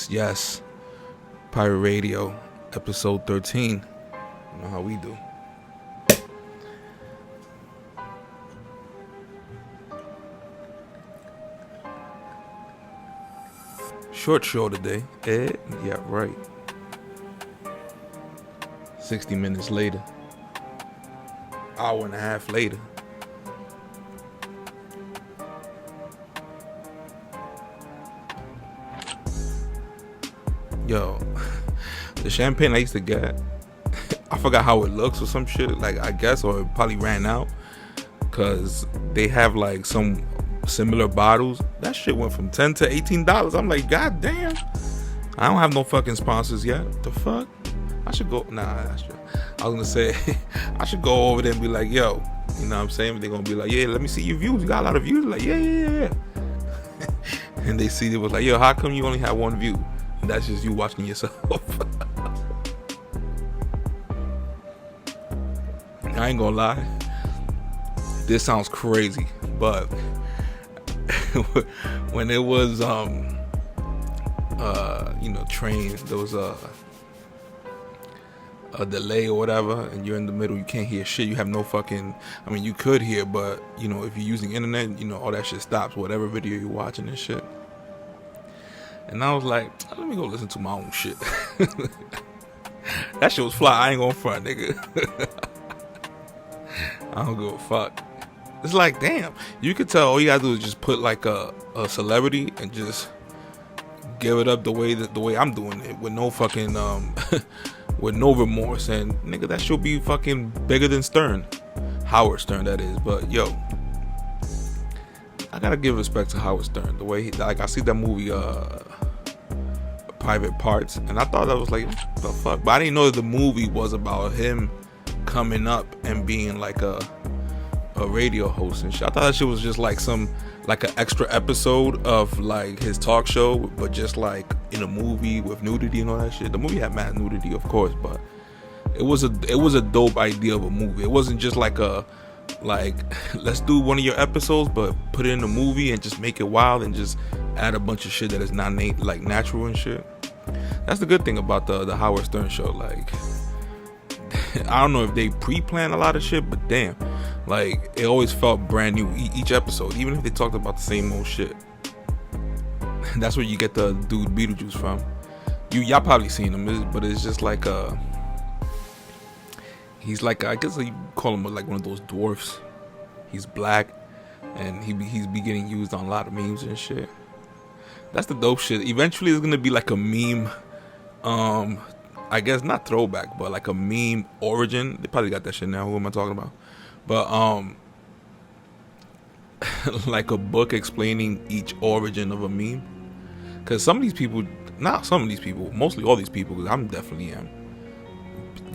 Yes. Pirate Radio, episode 13. You know how we do. Short show today. Yeah, right. 60 minutes later. Hour and a half later. Yo, the champagne I used to get, I forgot how it looks or some shit, like I guess, or it probably ran out, cause they have like some similar bottles. That shit went from $10 to $18. I'm like, god damn, I don't have no fucking sponsors yet. The fuck? I should go. Nah, that's true. I was gonna say I should go over there and be like, yo, you know what I'm saying? They're gonna be like, yeah, let me see your views. You got a lot of views. Like, yeah. And they see it was like, yo, how come you only have one view? And that's just you watching yourself. I ain't gonna lie, this sounds crazy, but when it was train, there was a delay or whatever, and you're in the middle, you can't hear shit. You have no fucking, I mean, you could hear, but you know, if you're using internet, you know, all that shit stops, whatever video you're watching and shit. And I was like, let me go listen to my own shit. That shit was fly. I ain't gonna front, nigga. I don't give a fuck. It's like, damn, you could tell all you gotta do is just put like a celebrity and just give it up the way I'm doing it, with no fucking with no remorse. And nigga, that should be fucking bigger than Stern, Howard Stern, that is. But yo, I gotta give respect to Howard Stern, the way he, like, I see that movie Private Parts, and I thought that was like, what the fuck, but I didn't know that the movie was about him coming up and being like a radio host and shit. I thought that shit was just like some, like an extra episode of like his talk show, but just like in a movie with nudity and all that shit. The movie had mad nudity, of course, but it was a dope idea of a movie. It wasn't just like let's do one of your episodes but put it in a movie and just make it wild and just add a bunch of shit that is not like natural and shit. That's the good thing about the Howard Stern show. Like, I don't know if they pre-plan a lot of shit, but damn, like, it always felt brand new each episode, even if they talked about the same old shit. That's where you get the dude Beetlejuice from. Y'all probably seen him, but it's just like he's like, I guess you call him like one of those dwarfs. He's black, and he's be getting used on a lot of memes and shit. That's the dope shit. Eventually, it's gonna be like a meme. I guess not throwback, but like a meme origin. They probably got that shit now. Who am I talking about? But like a book explaining each origin of a meme. Cause some of these people, not some of these people, mostly all these people, cause I'm definitely am.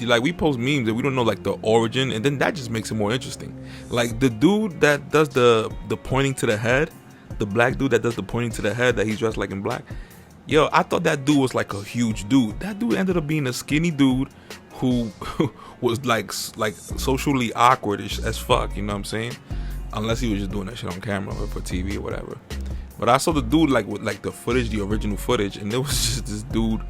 Like, we post memes and we don't know like the origin, and then that just makes it more interesting. Like the dude that does the pointing to the head, the black dude that does the pointing to the head, that he's dressed like in black. Yo, I thought that dude was like a huge dude. That dude ended up being a skinny dude who was like socially awkward as fuck, you know what I'm saying? Unless he was just doing that shit on camera or for TV or whatever. But I saw the dude like with like the footage, the original footage, and it was just this dude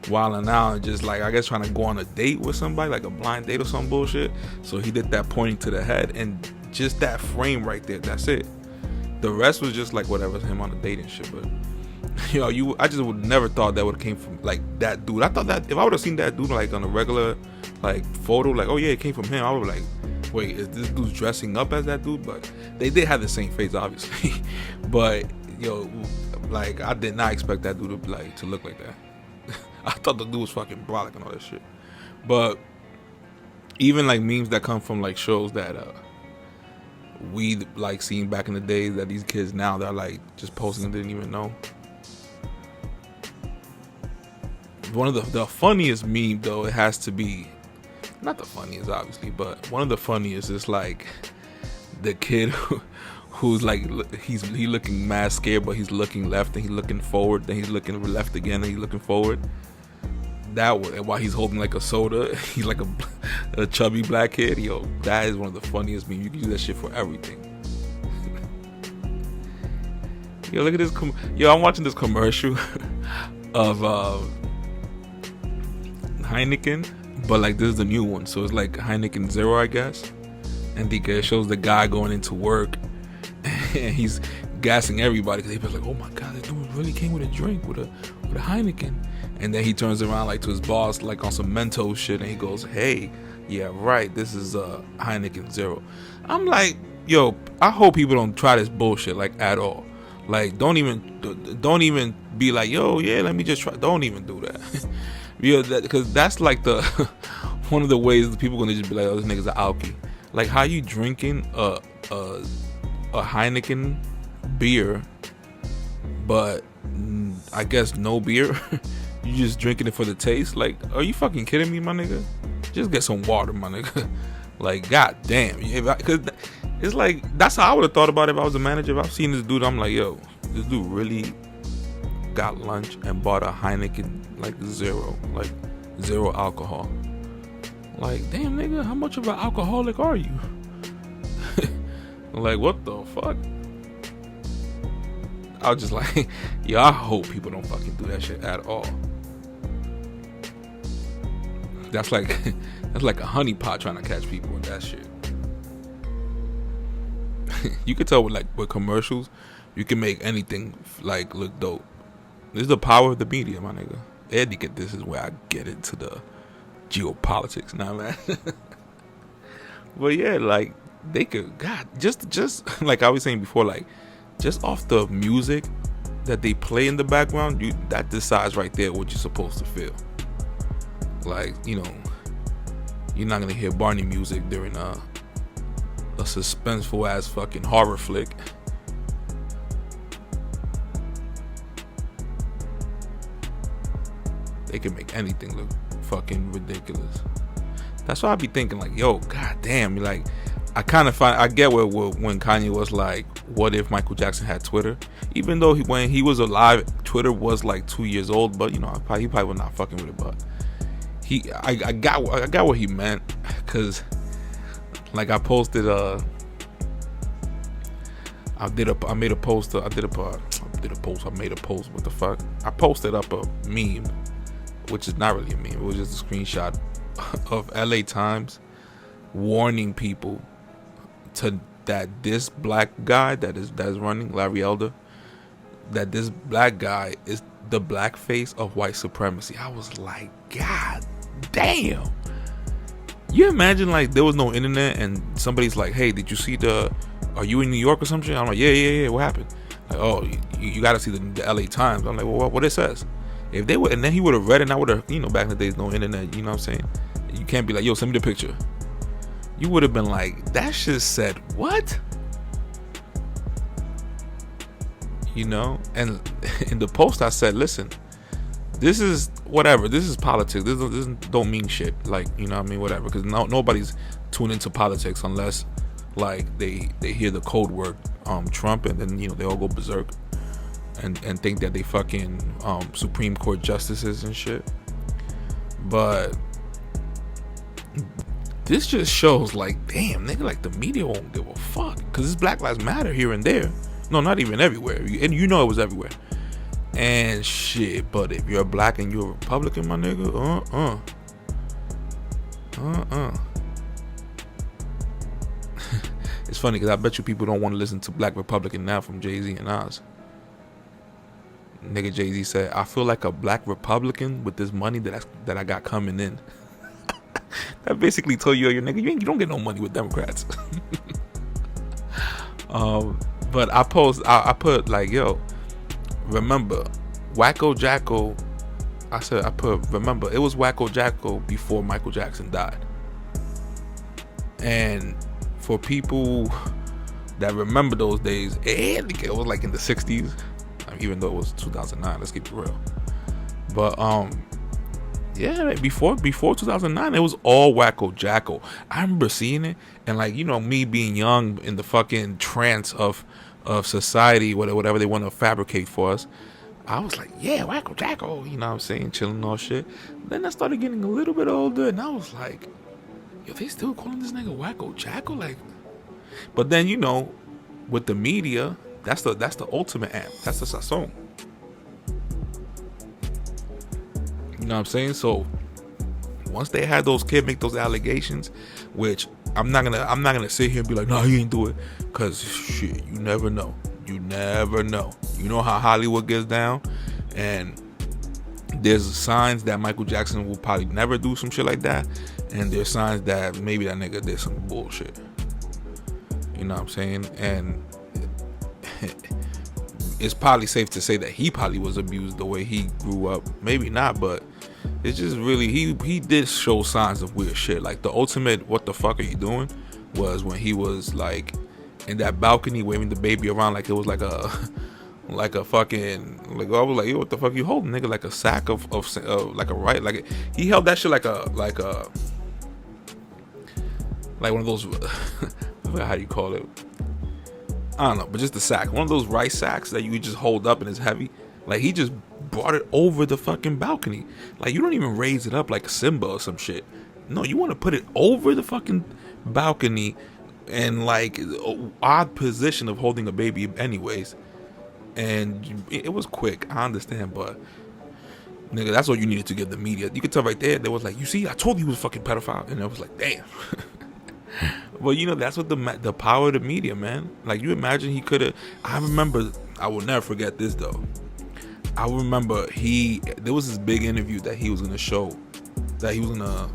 wilding out and just like, I guess, trying to go on a date with somebody, like a blind date or some bullshit. So he did that pointing to the head, and just that frame right there, that's it. The rest was just like whatever, him on a date and shit. But I just would never thought that would have came from like that dude. I thought that if I would have seen that dude like on a regular like photo, like, oh yeah, it came from him, I would be like, wait, is this dude dressing up as that dude? But they did have the same face, obviously. But yo, like, I did not expect that dude to look like that. I thought the dude was fucking brolic and all that shit. But even like memes that come from like shows that we like seen back in the days, that these kids now, they're like just posting and didn't even know. One of the funniest meme though, it has to be, not the funniest obviously, but one of the funniest is like the kid who's like, he's looking mad scared, but he's looking left and he's looking forward, then he's looking left again and he's looking forward. That one, and while he's holding like a soda, he's like a chubby black kid. Yo, that is one of the funniest memes. You can use that shit for everything. Yo, look at this. Yo, I'm watching this commercial. of Heineken, but like this is the new one, so it's like Heineken Zero, I guess. And it shows the guy going into work, and he's gassing everybody because he's like, "Oh my god, this dude really came with a drink with a Heineken." And then he turns around like to his boss, like on some Mentos shit, and he goes, "Hey, yeah, right, this is Heineken Zero." I'm like, yo, I hope people don't try this bullshit like at all. Like, don't even be like, yo, yeah, let me just try. Don't even do that. Yeah, because that's like the one of the ways that people gonna just be like, oh, this nigga's an alky. Like, how you drinking a Heineken beer, but I guess no beer. You just drinking it for the taste. Like, are you fucking kidding me, my nigga? Just get some water, my nigga. Like, god damn. Because it's like, that's how I would have thought about it if I was a manager. If I've seen this dude, I'm like, yo, this dude really got lunch and bought a Heineken, like zero alcohol. Like, damn, nigga, how much of an alcoholic are you? Like, what the fuck? I was just like, yo, I hope people don't fucking do that shit at all. That's like a honeypot trying to catch people with that shit. You can tell with commercials, you can make anything like look dope. This is the power of the media, my nigga. This is where I get into the geopolitics now, man. But yeah, like they could, God, just like I was saying before, like just off the music that they play in the background, that decides right there what you're supposed to feel. Like, you know, you're not gonna hear Barney music during a suspenseful ass fucking horror flick. They can make anything look fucking ridiculous. That's why I be thinking like, yo, god damn, like I get where when Kanye was like, what if Michael Jackson had Twitter? Even though when he was alive, Twitter was like 2 years old, but you know, he probably was not fucking with it. But I got what he meant, cause like I posted I made a post. What the fuck? I posted up a meme, which is not really a meme. It was just a screenshot of LA Times warning people that this black guy that is running, Larry Elder, that this black guy is the black face of white supremacy. I was like, god damn. You imagine like there was no internet and somebody's like, hey, did you see are you in New York or something? I'm like, yeah, what happened? Like, oh, you gotta see the LA Times. I'm like, well, what it says? If they would, and then he would have read it, and I would have, you know, back in the days, no internet, you know what I'm saying? You can't be like, yo, send me the picture. You would have been like, that shit said what? You know? And in the post I said, listen, this is whatever. This is politics. This don't mean shit. Like, you know what I mean? Whatever. Because nobody's tuned into politics unless, like, they hear the code word Trump, and then, you know, they all go berserk and think that they fucking Supreme Court justices and shit. But this just shows, like, damn, nigga, like, the media won't give a fuck. Because it's Black Lives Matter here and there. No, not even everywhere. And you know it was everywhere. And shit, but if you're black and you're a Republican, my nigga, It's funny because I bet you people don't want to listen to Black Republican now from Jay-Z and Nas. Nigga Jay-Z said, I feel like a black Republican with this money that I got coming in. That basically told you, nigga, you don't get no money with Democrats. But I put like, yo, remember Wacko Jacko. Remember it was Wacko Jacko before Michael Jackson died. And for people that remember those days, it was like in the 60s, even though it was 2009, let's keep it real. But yeah, before 2009, it was all Wacko Jacko. I remember seeing it, and like, you know, me being young in the fucking trance of society, whatever they want to fabricate for us, I was like, yeah, Wacko Jacko, you know what I'm saying, chilling and all shit. Then I started getting a little bit older, and I was like, yo, they still calling this nigga Wacko Jacko? Like, but then, you know, with the media, that's the ultimate amp. That's the sazon. You know what I'm saying? So once they had those kids make those allegations, which I'm not gonna sit here and be like, no, he ain't do it, cause shit, you never know. You never know. You know how Hollywood gets down, and there's signs that Michael Jackson will probably never do some shit like that, and there's signs that maybe that nigga did some bullshit. You know what I'm saying? And it's probably safe to say that he probably was abused the way he grew up. Maybe not, but it's just really, he did show signs of weird shit. Like the ultimate what the fuck are you doing was when he was like in that balcony waving the baby around like it was like a fucking, like I was like, yo, what the fuck you holding, nigga? Like a sack of like a right, like he held that shit like one of those how do you call it? I don't know, but just a sack, one of those rice sacks that you just hold up and it's heavy. Like he just brought it over the fucking balcony. Like you don't even raise it up like Simba or some shit. No, you want to put it over the fucking balcony and like odd position of holding a baby anyways. And it was quick, I understand, but nigga, that's what you needed to give the media. You could tell right there, they was like, you see, I told you he was a fucking pedophile, and I was like, damn. Well, you know, that's what the power of the media, man. Like, you imagine he could have. I remember, I will never forget this though. I remember there was this big interview that he was gonna show, that he was gonna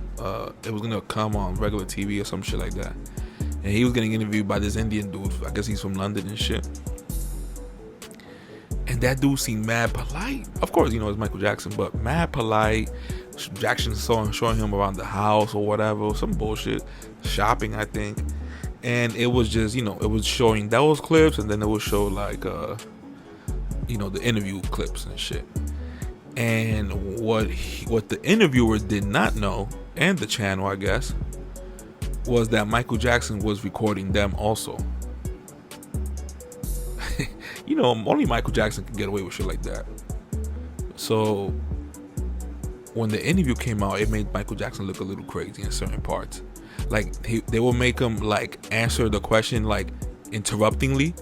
it was gonna come on regular TV or some shit like that, and he was getting interviewed by this Indian dude. I guess he's from London and shit. And that dude seemed mad polite. Of course, you know, it's Michael Jackson, but mad polite. Jackson showing him around the house or whatever, some bullshit, shopping, I think. And it was just, you know, it was showing those clips, and then it would show like, you know, the interview clips and shit. And what the interviewer did not know, and the channel, I guess, was that Michael Jackson was recording them also. You know, only Michael Jackson can get away with shit like that. So when the interview came out, it made Michael Jackson look a little crazy in certain parts. Like they will make him like answer the question like interruptingly.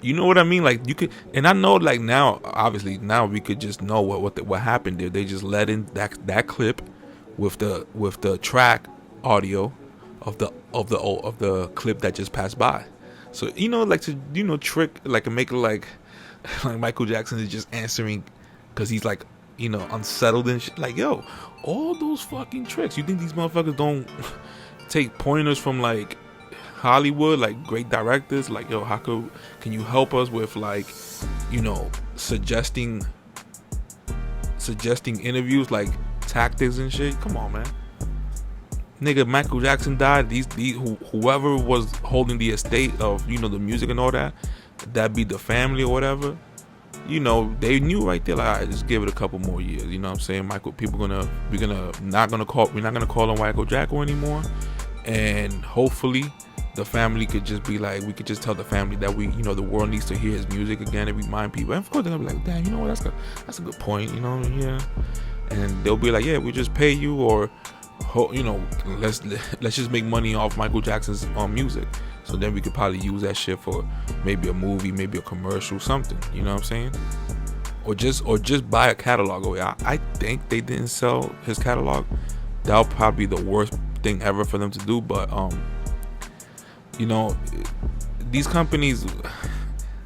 You know what I mean? Like you could, and I know like now, obviously now we could just know what happened there. They just let in that clip with the track audio of the clip that just passed by. So, you know, like to, you know, trick, like make it like Michael Jackson is just answering because he's like, you know, unsettled and shit. Like, yo, all those fucking tricks. You think these motherfuckers don't take pointers from like Hollywood, like great directors? Like, yo, can you help us with like, you know, suggesting interviews, like tactics and shit? Come on, man. Nigga, Michael Jackson died. Whoever was holding the estate of, you know, the music and all that be the family or whatever. You know, they knew right there. Like, all right, just give it a couple more years. You know what I'm saying? We're not gonna call him Michael Jackson anymore. And hopefully, the family could just be like, we could just tell the family that you know, the world needs to hear his music again and remind people. And of course, they're gonna be like, damn, you know what? That's a good point. You know, yeah. And they'll be like, yeah, we just pay you, or you know, let's just make money off Michael Jackson's music. So then we could probably use that shit for maybe a movie, maybe a commercial, something. You know what I'm saying? Or just buy a catalog away. I think they didn't sell his catalog. That'll probably be the worst thing ever for them to do. But you know, these companies,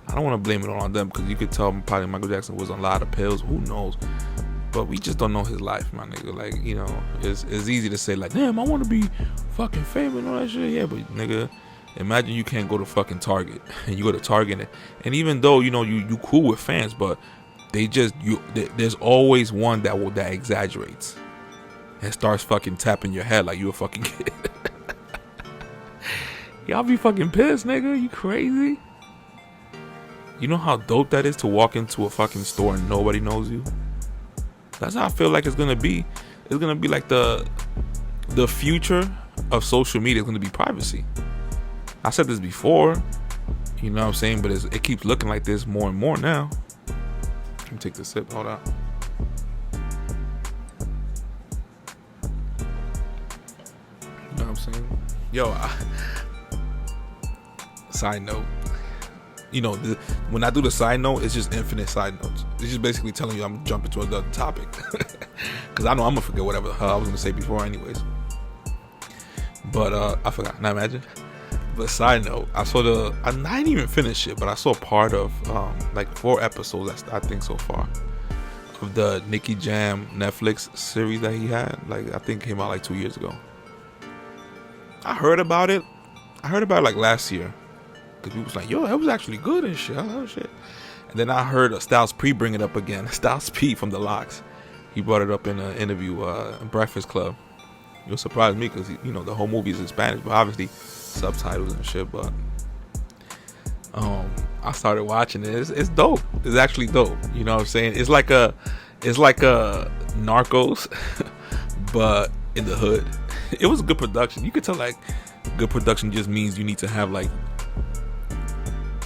I don't want to blame it all on them, because you could tell probably Michael Jackson was on a lot of pills. Who knows? But we just don't know his life, my nigga. Like, you know, it's easy to say like, damn, I want to be fucking famous and all that shit. Yeah, but nigga, imagine you can't go to fucking Target, and you go to Target, and even though, you know, you cool with fans, but there's always one that exaggerates and starts fucking tapping your head like you a fucking kid. Y'all be fucking pissed, nigga. You crazy? You know how dope that is to walk into a fucking store and nobody knows you? That's how I feel like it's gonna be. It's gonna be like the future of social media is gonna be privacy. I said this before, you know what I'm saying, but it keeps looking like this more and more now. Let me take this sip. Hold on. You know what I'm saying? Yo, side note. You know, when I do the side note, it's just infinite side notes. It's just basically telling you I'm jumping to another topic. because I know I'm gonna forget whatever the hell I was gonna say before, anyways. But I forgot. Now imagine. But side note, I didn't even finish it, but I saw part of like 4 episodes, I think so far, of the Nicky Jam Netflix series that he had. Like, I think it came out like 2 years ago. I heard about it like last year, because people was like, yo, that was actually good and shit. Oh shit. And then I heard Styles P bring it up again. Styles P from The Lox. He brought it up in an interview, Breakfast Club. It surprised me because, you know, the whole movie is in Spanish, but obviously subtitles and shit. But I started watching it. It's dope. It's actually dope. You know what I'm saying? It's like a Narcos, but in the hood. It was a good production. You could tell, like, good production just means you need to have like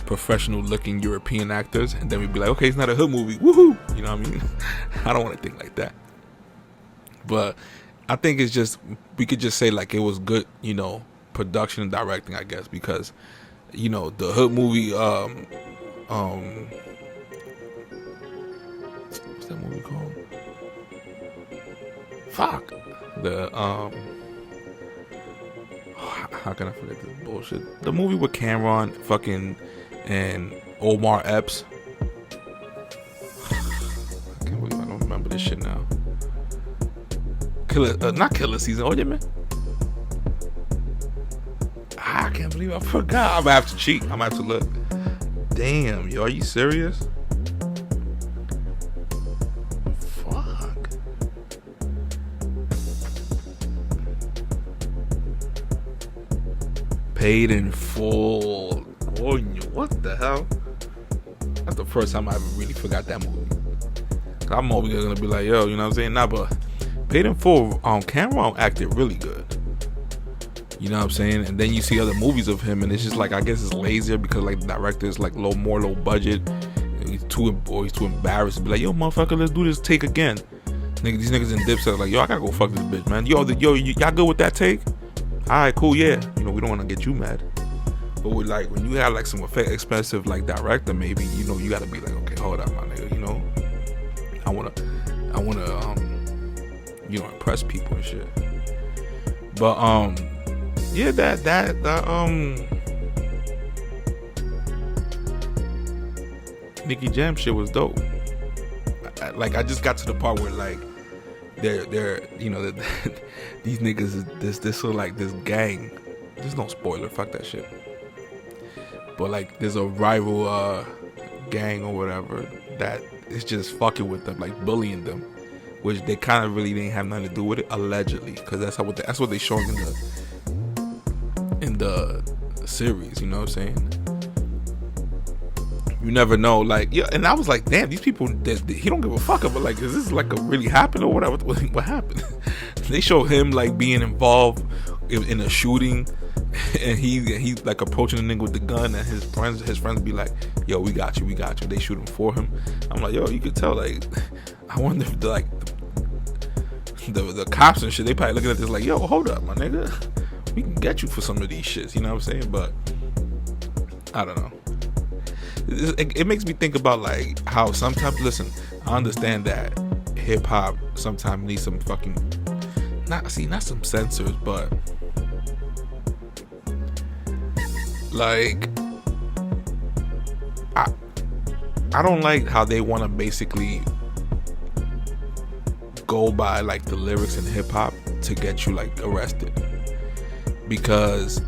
professional looking European actors, and then we'd be like, okay, it's not a hood movie, woohoo, you know what I mean? I don't want to think like that, but I think it's just, we could just say like it was good, you know, production and directing, I guess, because, you know, the hood movie, what's that movie called? Fuck. How can I forget this bullshit? The movie with Cameron fucking and Omar Epps. I can't believe I don't remember this shit now. Not Killer Season. Oh yeah, man. I can't believe I forgot. I'm gonna have to cheat. I'm gonna have to look. Damn, yo, are you serious? Fuck. Paid in Full. Oh, what the hell? That's the first time I ever really forgot that movie. I'm always gonna be like, yo, you know what I'm saying? Nah, but Paid in Full, Cameron acted really good. You know what I'm saying? And then you see other movies of him, and it's just like, I guess it's lazier because like the director is like low budget. He's too embarrassed to be like, yo, motherfucker, let's do this take again. These niggas in Dipset like, yo, I gotta go fuck this bitch, man. Y'all good with that take? Alright, cool, yeah. You know, we don't want to get you mad. But with like, when you have like some expensive like director, maybe, you know, you gotta be like, okay, hold up, my nigga, you know, I wanna you know, impress people and shit. But yeah, that Nicky Jam shit was dope. I just got to the part where like they're you know, these niggas is this sort of like this gang. There's no spoiler, fuck that shit. But like there's a rival gang or whatever that is just fucking with them, like bullying them, which they kind of really didn't have nothing to do with it, allegedly, because that's what they showing in the series. You know what I'm saying? You never know, like, yeah. And I was like, damn, these people, he don't give a fuck about, like, is this like a really happened or whatever? What happened? They show him like being involved in a shooting, and he's like approaching the nigga with the gun, and his friends be like, yo, we got you. They shooting for him. I'm like, yo, you could tell, like, I wonder if the cops and shit, they probably looking at this like, yo, hold up, my nigga, we can get you for some of these shits, you know what I'm saying? But I don't know. It makes me think about like how sometimes, listen, I understand that hip hop sometimes needs some fucking not some censors, but like I don't like how they want to basically go by like the lyrics in hip hop to get you like arrested, because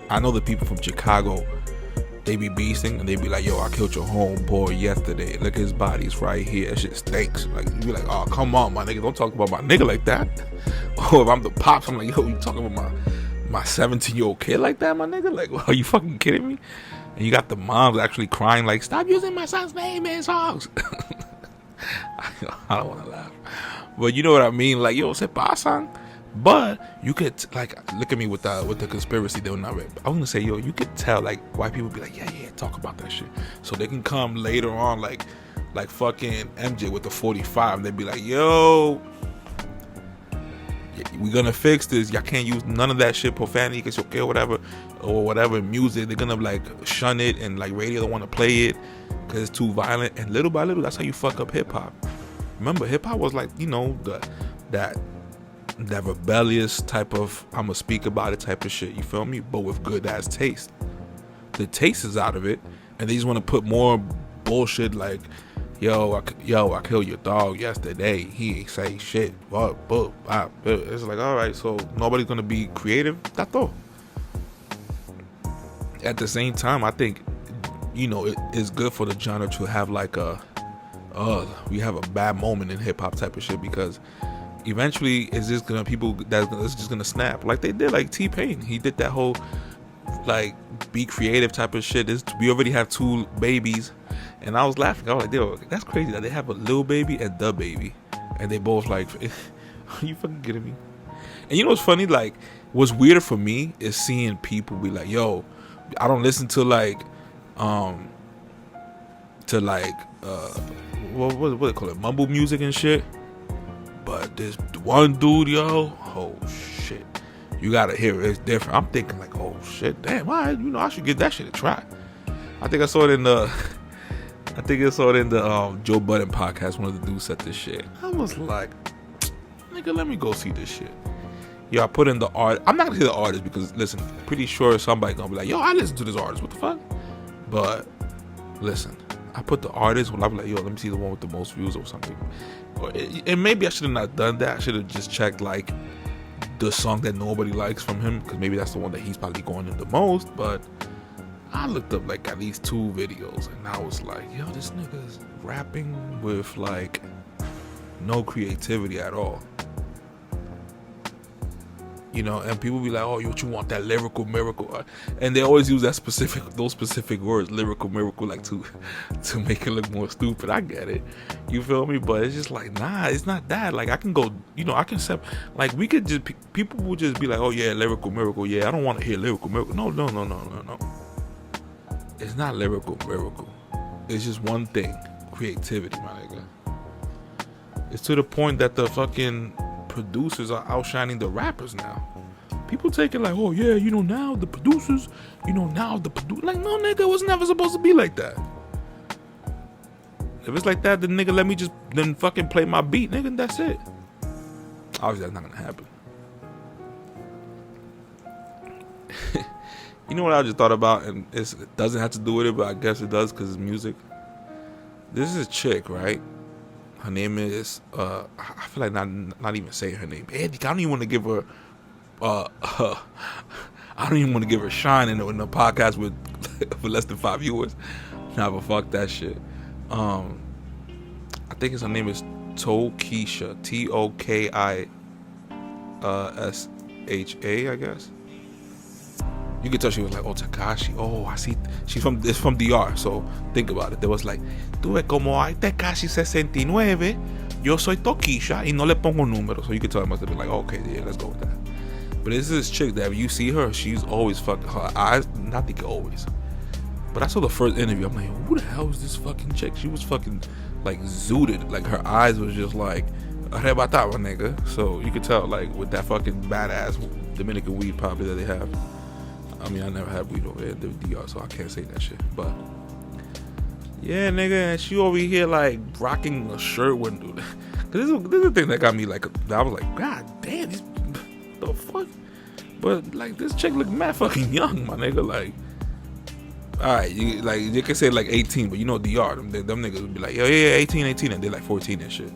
I know the people from Chicago, they be beasting and they be like, yo, I killed your homeboy yesterday, look, his body's right here, that shit stinks. Like, you be like, oh, come on, my nigga, don't talk about my nigga like that. Or if I'm the pops, I'm like, yo, you talking about my 17-year-old kid like that, my nigga? Like, are you fucking kidding me? And you got the moms actually crying like, stop using my son's name in songs. I don't want to laugh, but you know what I mean, like, yo, se pasan. But you could like look at me with the conspiracy they'll not rip. I was gonna say, yo, you could tell like white people be like, yeah, talk about that shit, so they can come later on like fucking MJ with the 45. They'd be like, yo, we gonna fix this. Y'all can't use none of that shit, profanity, cause okay, or whatever music. They're gonna like shun it, and like radio don't want to play it because it's too violent. And little by little, that's how you fuck up hip hop. remember, hip hop was like, you know, that rebellious type of I'ma speak about it type of shit. You feel me? But with good ass taste. The taste is out of it, and they just want to put more bullshit like, yo, I killed your dog yesterday. He ain't say shit. It's like, all right, so nobody's gonna be creative. That's all. At the same time, I think, you know, it's good for the genre to have like we have a bad moment in hip hop type of shit, because eventually it's just gonna it's just gonna snap like they did, like T-Pain. He did that whole like be creative type of shit. We already have 2 babies, and I was laughing. I was like, yo, that's crazy that they have a Lil Baby and Da Baby, and they both like, are you fucking kidding me? And you know what's funny? Like, what's weirder for me is seeing people be like, yo, I don't listen to like what do they call it, mumble music and shit, but this one dude, yo, oh shit, you gotta hear it. It's different. I'm thinking like, oh shit, damn, I should give that shit a try. I think I saw it in the Joe Budden podcast. One of the dudes said this shit. I was like, nigga, let me go see this shit. Yo, I put in the art. I'm not gonna say the artist because, listen, pretty sure somebody gonna be like, yo, I listen to this artist. What the fuck? But listen, I put the artist. Well, I'm like, yo, let me see the one with the most views or something. And maybe I should have not done that. I should have just checked like the song that nobody likes from him, because maybe that's the one that he's probably going in the most. But I looked up like at least 2 videos, and I was like, yo, this nigga's rapping with like no creativity at all. You know, and people be like, oh, you want that lyrical miracle, and they always use those specific words, lyrical miracle, like to make it look more stupid. I get it, you feel me? But it's just like, nah, it's not that. Like, I can go, you know, I can set, like, we could just, people will just be like, oh yeah, lyrical miracle, yeah, I don't want to hear lyrical miracle. No. It's not lyrical miracle. It's just one thing, creativity, my nigga. It's to the point that the fucking producers are outshining the rappers now. People take it like, oh yeah, you know, now the producers, like, no nigga, it was never supposed to be like that. If it's like that, then nigga, let me just then fucking play my beat, nigga, and that's it. Obviously that's not gonna happen. You know what I just thought about, and it doesn't have to do with it, but I guess it does because it's music. This is a chick, right? Her name is I feel like not even saying her name. Andy, I don't even want to give her I don't even want to give her shine in the podcast with for less than 5 viewers. Nah, but fuck that shit. I think her name is Tokisha, Tokisha, I guess. You could tell she was like, oh, Tekashi. Oh, I see. It's from DR. So think about it. There was like, tú ves como hay Tekashi 69, yo soy Tokisha y no le pongo número. So you could tell it must have been like, okay, yeah, let's go with that. But this is this chick that if you see her, she's always fucking, her eyes, not think always. But I saw the first interview. I'm like, who the hell is this fucking chick? She was fucking like zooted. Like her eyes was just like, arrebataba, nigga. So you could tell like with that fucking badass Dominican weed probably that they have. I mean, I never had weed over there in the DR, so I can't say that shit. But yeah, nigga, and she over here like rocking a shirt with. This is the thing that got me like. I was like, God damn, the fuck. But like, this chick look mad fucking young, my nigga. Like, all right, you can say like 18, but you know DR, them niggas would be like, yo, yeah, 18, and they're like 14 and shit.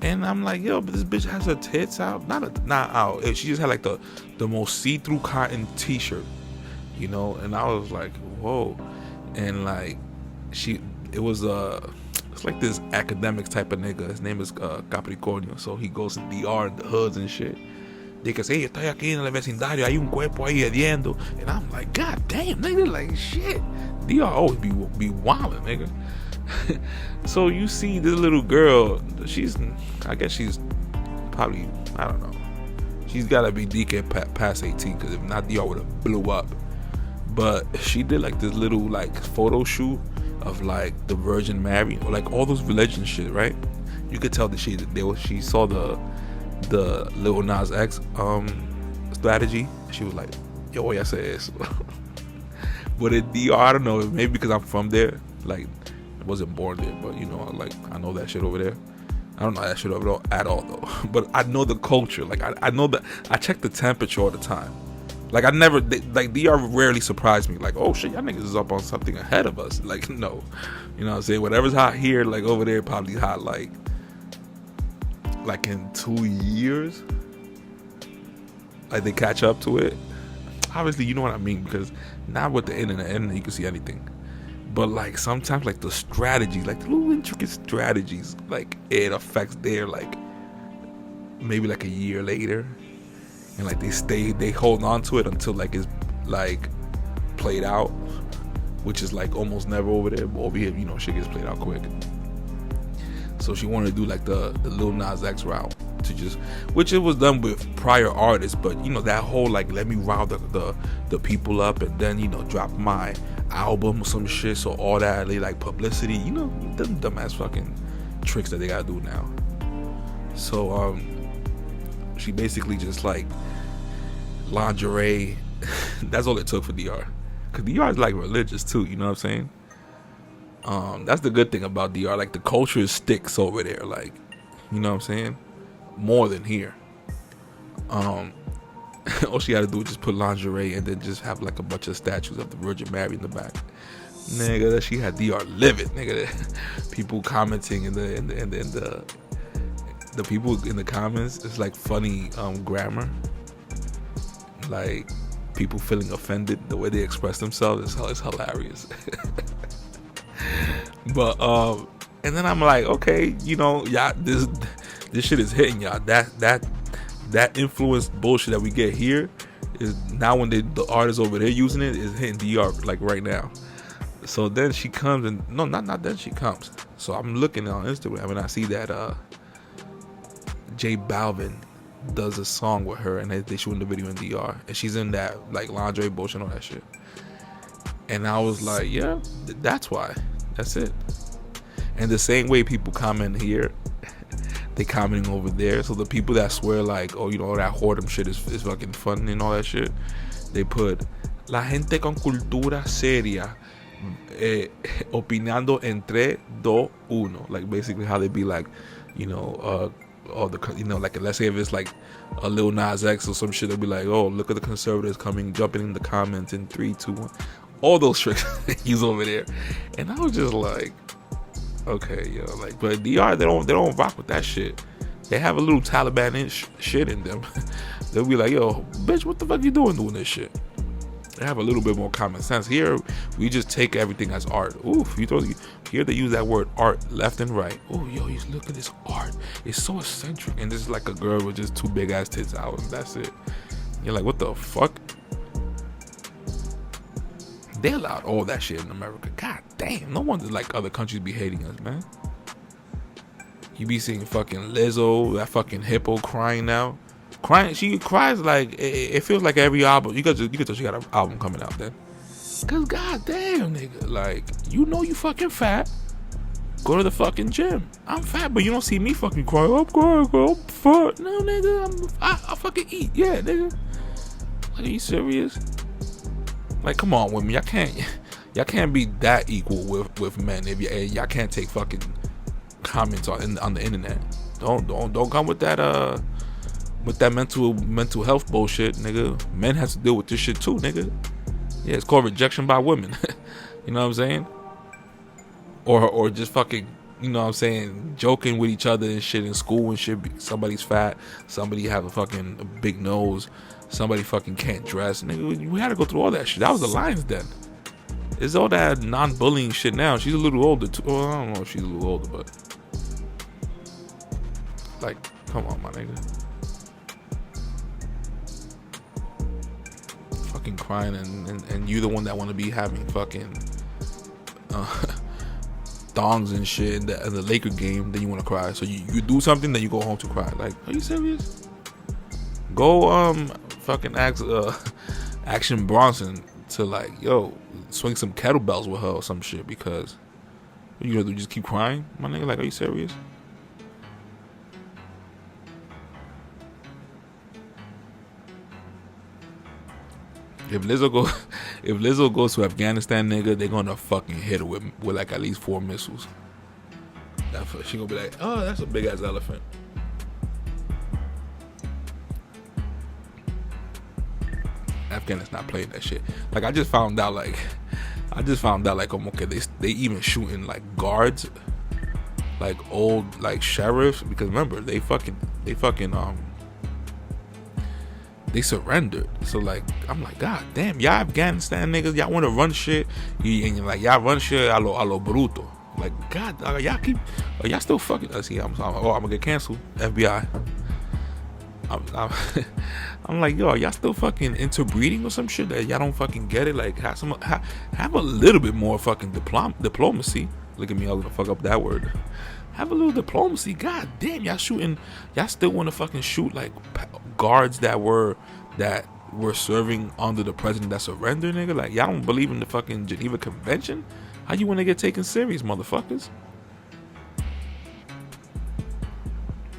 And I'm like, yo, but this bitch has her tits out. Not out. She just had like the most see-through cotton t-shirt, you know. And I was like, whoa. And like, it's like this academic type of nigga. His name is Capricornio. So he goes to DR in the hoods and shit. They can say, hey, estoy aquí en el vecindario, hay un cuerpo ahí hediendo. And I'm like, God damn, nigga, like shit. DR always be wildin', nigga. So you see this little girl, I guess she's probably, I don't know, she's gotta be DK past 18, because if not, DR would have blew up. But she did like this little like photo shoot of like the Virgin Mary or like all those religion shit, right? You could tell that she saw the Lil Nas X strategy. She was like, yo, yes it is. But at DR, I don't know, maybe because I'm from there, like I wasn't born there, but you know, like I know that shit over there. I don't know that shit at all though. But I know the culture. Like I know that I check the temperature all the time. Like I never like DR rarely surprised me. Like, oh shit, y'all niggas is up on something ahead of us. Like no, you know what I'm saying? Whatever's hot here, like over there, probably hot like in 2 years. Like they catch up to it. Obviously, you know what I mean, because now with the internet you can see anything. But like sometimes like the strategies, like the little intricate strategies, like it affects their like maybe like a year later. And like they hold on to it until like it's like played out, which is like almost never over there. But over here, you know, shit gets played out quick. So she wanted to do like the Lil Nas X route, to just, which it was done with prior artists, but you know that whole like let me rile the people up and then, you know, drop my album or some shit, so all that like publicity, you know, them dumbass fucking tricks that they gotta do now. So she basically just like lingerie. That's all it took for DR, because DR is like religious too, you know what I'm saying? That's the good thing about DR, like the culture sticks over there, like, you know what I'm saying, more than here. All she had to do was just put lingerie and then just have like a bunch of statues of the Virgin Mary in the back. Nigga, that she had DR livid, nigga. People commenting in the people in the comments, it's like funny grammar, like people feeling offended the way they express themselves. It's hilarious. But and then I'm like, okay, you know, y'all, this shit is hitting y'all. That influence bullshit that we get here is now when the artists over there using it is hitting DR like right now. So then she comes and no, not then she comes. So I'm looking on Instagram and I see that J Balvin does a song with her and they shooting the video in DR and she's in that like lingerie bullshit and all that shit. And I was like, yeah, that's why. That's it. And the same way people comment here, they commenting over there. So the people that swear like, oh, you know, that whoredom shit is fucking fun and all that shit, they put la gente con cultura seria opinando en 3, 2, 1. Like basically how they be like, you know, all the, you know, like let's say if it's like a Lil Nas X or some shit, they'll be like, oh, look at the conservatives jumping in the comments in 3, 2, 1. All those tricks he's over there. And I was just like, okay, yo, like, but DR, they don't rock with that shit. They have a little Taliban shit in them. They'll be like, yo, bitch, what the fuck you doing this shit? They have a little bit more common sense. Here, we just take everything as art. Oof, here they use that word art left and right. Oh, yo, you look at this art. It's so eccentric. And this is like a girl with just 2 big ass tits out, and that's it. You're like, what the fuck? They allowed all that shit in America. God damn, no wonder like other countries be hating us, man. You be seeing fucking Lizzo, that fucking hippo crying now. She cries like it feels like every album. You could tell she got an album coming out then. Cause goddamn, nigga, like you know you fucking fat. Go to the fucking gym. I'm fat, but you don't see me fucking cry. I'm crying, I'm fat. No, nigga, I fucking eat. Yeah, nigga. Like, are you serious? Like, come on, women, y'all can't be that equal with men. If y'all can't take fucking comments on the internet. Don't come with that mental health bullshit, nigga. Men has to deal with this shit too, nigga. Yeah, it's called rejection by women. You know what I'm saying? Or just fucking, you know what I'm saying, joking with each other and shit in school and shit. Somebody's fat, somebody have a fucking big nose, somebody fucking can't dress. Nigga, we had to go through all that shit. That was the Lions Den. It's all that non-bullying shit now. She's a little older too. Well, I don't know if she's a little older, but like, come on, my nigga. Fucking crying and you the one that want to be having fucking thongs and shit in the Laker game, then you want to cry. So you do something, then you go home to cry. Like, are you serious? Go fucking ask Action Bronson to like, yo, swing some kettlebells with her or some shit, because what you gonna do, just keep crying, my nigga? Like, are you serious? If Lizzo goes to Afghanistan, nigga, they're gonna fucking hit her with like at least 4 missiles. She gonna be like, oh, that's a big ass elephant. Afghanistan's not playing that shit. Like I just found out like okay, they even shooting like guards, like old like sheriffs, because remember they surrendered. So like I'm like, god damn, y'all Afghanistan niggas, y'all want to run shit, and you're like, y'all run shit a lo bruto. Like god, y'all still fucking. See, I'm gonna get canceled. FBI. I'm like, yo, y'all still fucking interbreeding or some shit that y'all don't fucking get it? Like, have a little bit more fucking diplomacy. Look at me, I was gonna fuck up that word. Have a little diplomacy. God damn, y'all still want to fucking shoot like guards that were serving under the president that surrendered, nigga. Like, y'all don't believe in the fucking Geneva Convention? How you want to get taken serious, motherfuckers?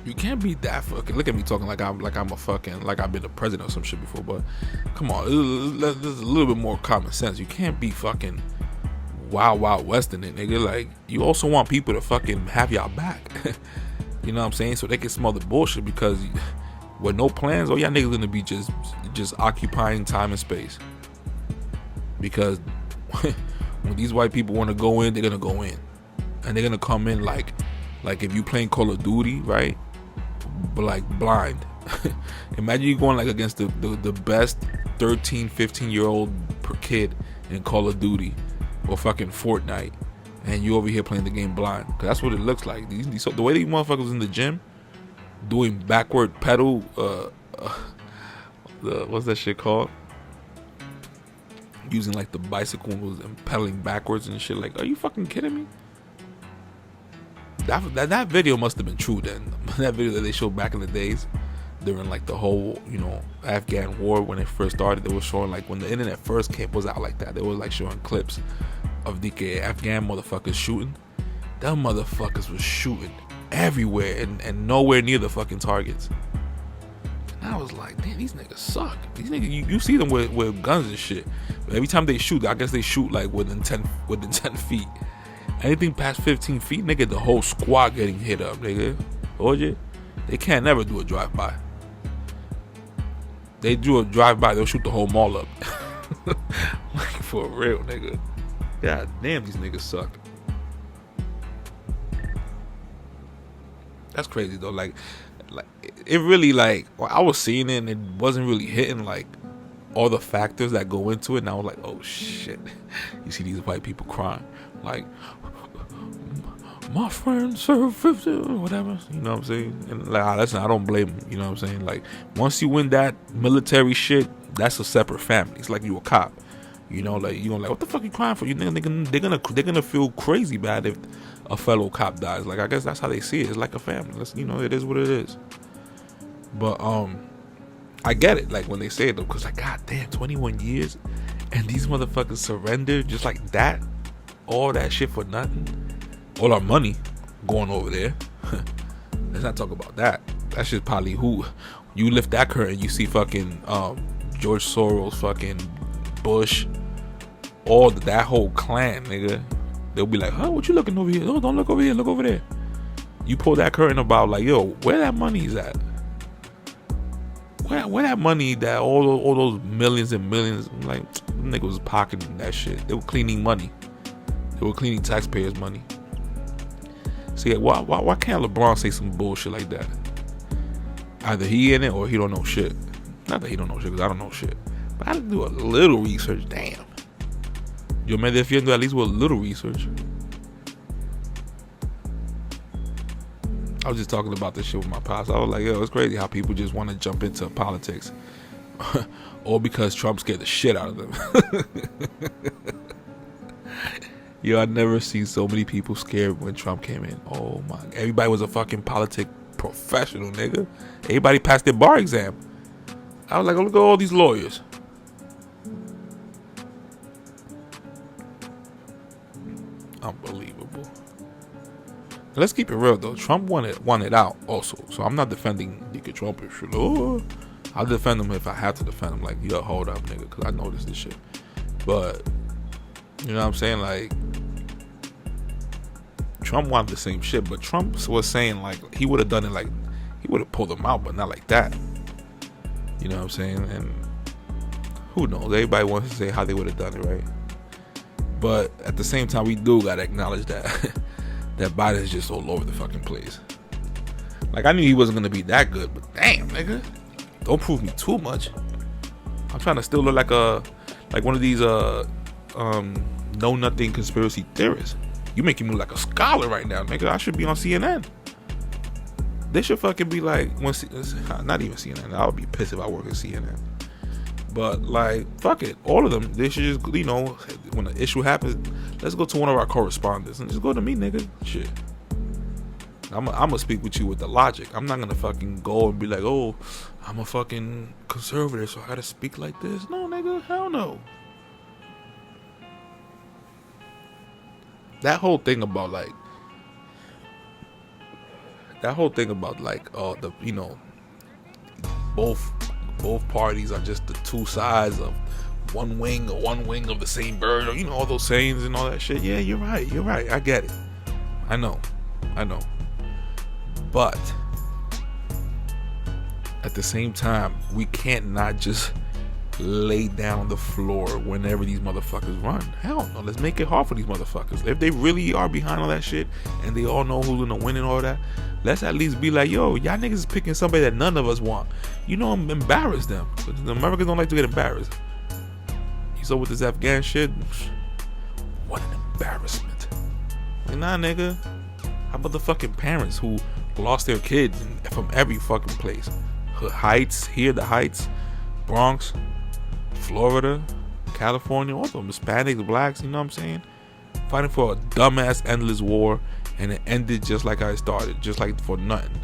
You can't be that fucking. Look at me talking like I'm a fucking, like I've been the president or some shit before. But come on, there's a little bit more common sense. You can't be fucking wild west in it, nigga. Like, you also want people to fucking have y'all back. You know what I'm saying? So they can smell the bullshit, because with no plans, all y'all niggas gonna be just occupying time and space. Because when these white people want to go in, they're gonna go in, and they're gonna come in like if you playing Call of Duty, right? But like blind. Imagine you going like against the best 13, 15-year-old per kid in Call of Duty or fucking Fortnite, and you over here playing the game blind. Cause that's what it looks like. The way these motherfuckers in the gym doing backward pedal, what's that shit called? Using like the bicycles and pedaling backwards and shit. Like, are you fucking kidding me? That video must have been true then. That video that they showed back in the days during like the whole, Afghan war, when it first started, they were showing like when the internet first was out like that, they were like showing clips of the Afghan motherfuckers shooting. Them motherfuckers was shooting everywhere and nowhere near the fucking targets. And I was like, damn, these niggas suck. These niggas, you see them with guns and shit. But every time they shoot, I guess they shoot like within 10 feet. Anything past 15 feet, nigga, the whole squad getting hit up, nigga. Oye, they can't never do a drive-by. They do a drive-by, they'll shoot the whole mall up. Like, for real, nigga. God damn, these niggas suck. That's crazy, though. Like it really, like, I was seeing it and it wasn't really hitting, like, all the factors that go into it. And I was like, oh, shit. You see these white people crying. Like, my friend served 50 or whatever, you know what I'm saying? And like, listen, I don't blame him, you know what I'm saying? Like, once you win that military shit, that's a separate family. It's like you a cop, like, you gonna like, what the fuck you crying for? You think they're gonna feel crazy bad if a fellow cop dies. Like, I guess that's how they see it. It's like a family. It is what it is. But I get it, like, when they say it though, because like, god damn, 21 years and these motherfuckers surrendered just like that. All that shit for nothing. All our money going over there. Let's not talk about that. That shit's probably who you lift that curtain, you see fucking George Soros, fucking Bush, all that whole clan, nigga. They'll be like, huh, what you looking over here? No, don't look over here, look over there. You pull that curtain about, like, yo, where that money is at? Where that money, that all those millions and millions, like, niggas was pocketing that shit. They were cleaning money. They were cleaning taxpayers' money. So yeah, why can't LeBron say some bullshit like that? Either he in it or he don't know shit. Not that he don't know shit, because I don't know shit. But I had to do a little research. Damn. Yo me defiendo at least with a little research. I was just talking about this shit with my pops. I was like, yo, it's crazy how people just want to jump into politics. All because Trump scared the shit out of them. Yo, I never seen so many people scared when Trump came in. Oh my, everybody was a fucking politic professional, nigga. Everybody passed their bar exam. I was like, oh, look at all these lawyers. Unbelievable. Let's keep it real though. Trump won it out also. So I'm not defending Nigga Trump and shit. Oh, I'll defend him if I have to defend him. Like, yo, hold up, nigga, because I noticed this shit. But you know what I'm saying? Like, Trump wanted the same shit, but Trump was saying like he would have done it like he would have pulled them out, but not like that. You know what I'm saying? And who knows? Everybody wants to say how they would have done it, right? But at the same time, we do gotta acknowledge that that Biden is just all over the fucking place. Like, I knew he wasn't gonna be that good, but damn, nigga, don't prove me too much. I'm trying to still look like one of these know nothing conspiracy theorists. You making me look like a scholar right now, nigga. I should be on CNN. They should fucking be like, not even CNN. I would be pissed if I work at CNN. But like, fuck it, all of them. They should just, you know, when an issue happens, let's go to one of our correspondents and just go to me, nigga. Shit. I'm gonna speak with you with the logic. I'm not gonna fucking go and be like, oh, I'm a fucking conservative, so I gotta speak like this. No, nigga, hell no. That whole thing about like, the, you know, both parties are just the two sides of one wing of the same bird, or, you know, all those sayings and all that shit. Yeah, you're right. I get it. I know. But at the same time, we can't not just lay down on the floor whenever these motherfuckers run. Hell no, let's make it hard for these motherfuckers. If they really are behind all that shit and they all know who's gonna win and all that, let's at least be like, yo, y'all niggas is picking somebody that none of us want. You know, embarrass them. The Americans don't like to get embarrassed. You saw with this Afghan shit, what an embarrassment. Like, nah, nigga. How about the fucking parents who lost their kids from every fucking place? Heights, the Heights, Bronx, Florida, California, all of them, Hispanics, blacks, you know what I'm saying? Fighting for a dumbass endless war, and it ended just like I started, just like for nothing.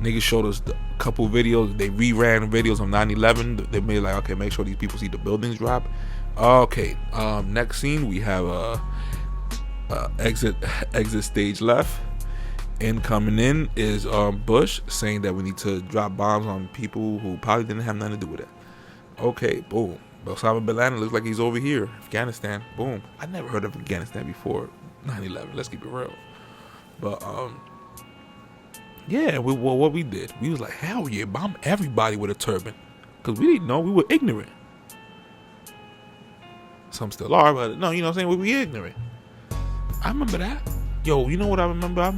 Niggas showed us a couple videos. They reran videos of 9/11. They made like, okay, make sure these people see the buildings drop. Okay, next scene we have exit stage left. Incoming in is Bush saying that we need to drop bombs on people who probably didn't have nothing to do with it. Okay, boom. Osama bin Laden looks like he's over here, Afghanistan. Boom. I never heard of Afghanistan before 9/11. Let's keep it real. But yeah, what we did, we was like, hell yeah, bomb everybody with a turban, because we didn't know, we were ignorant. Some still are, but no, you know what I'm saying, we ignorant. I remember that. Yo, you know what I remember?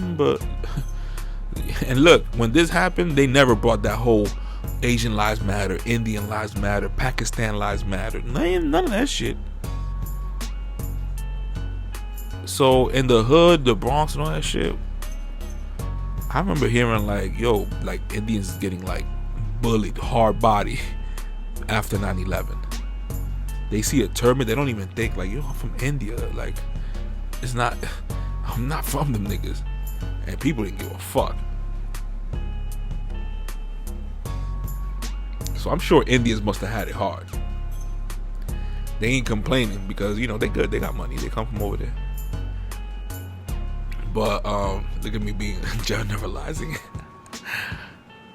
And look, when this happened, they never brought that whole Asian lives matter, Indian lives matter, Pakistan lives matter. None of that shit. So in the hood, the Bronx and all that shit, I remember hearing like, yo, like Indians getting like bullied, hard body after 9/11. They see a turban, they don't even think like, yo, I'm from India. Like, it's not, I'm not from them niggas. And people didn't give a fuck. So I'm sure Indians must have had it hard. They ain't complaining because, you know, they good, they got money, they come from over there. But look at me being generalizing.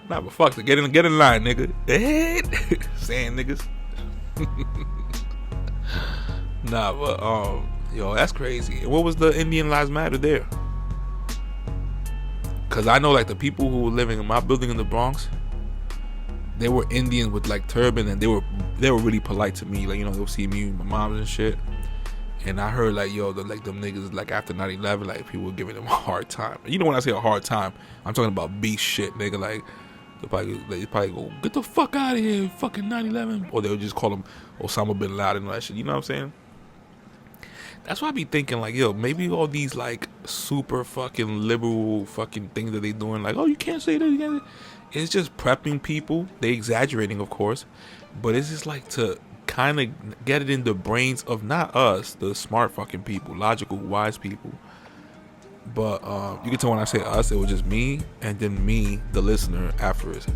Nah, but fuck it, get in line, nigga. Saying niggas. Nah, but yo, that's crazy. And what was the Indian Lives Matter there? Cause I know like the people who were living in my building in the Bronx, they were Indians with like turban, and they were really polite to me. Like, you know, they'll see me, my mom and shit. And I heard like, yo, like them niggas like after 9/11, like people were giving them a hard time. You know, when I say a hard time, I'm talking about beast shit, nigga. Like they probably go, get the fuck out of here, fucking 9/11, or they'll just call them Osama bin Laden and all that shit. You know what I'm saying? That's why I be thinking like, yo, maybe all these like super fucking liberal fucking things that they doing, like, oh, you can't say that, you can't. It's just prepping people. They exaggerating, of course, but it's just like to kind of get it in the brains of not us, the smart fucking people, logical, wise people. But you can tell when I say us, it was just me and then me, the listener, afterwards.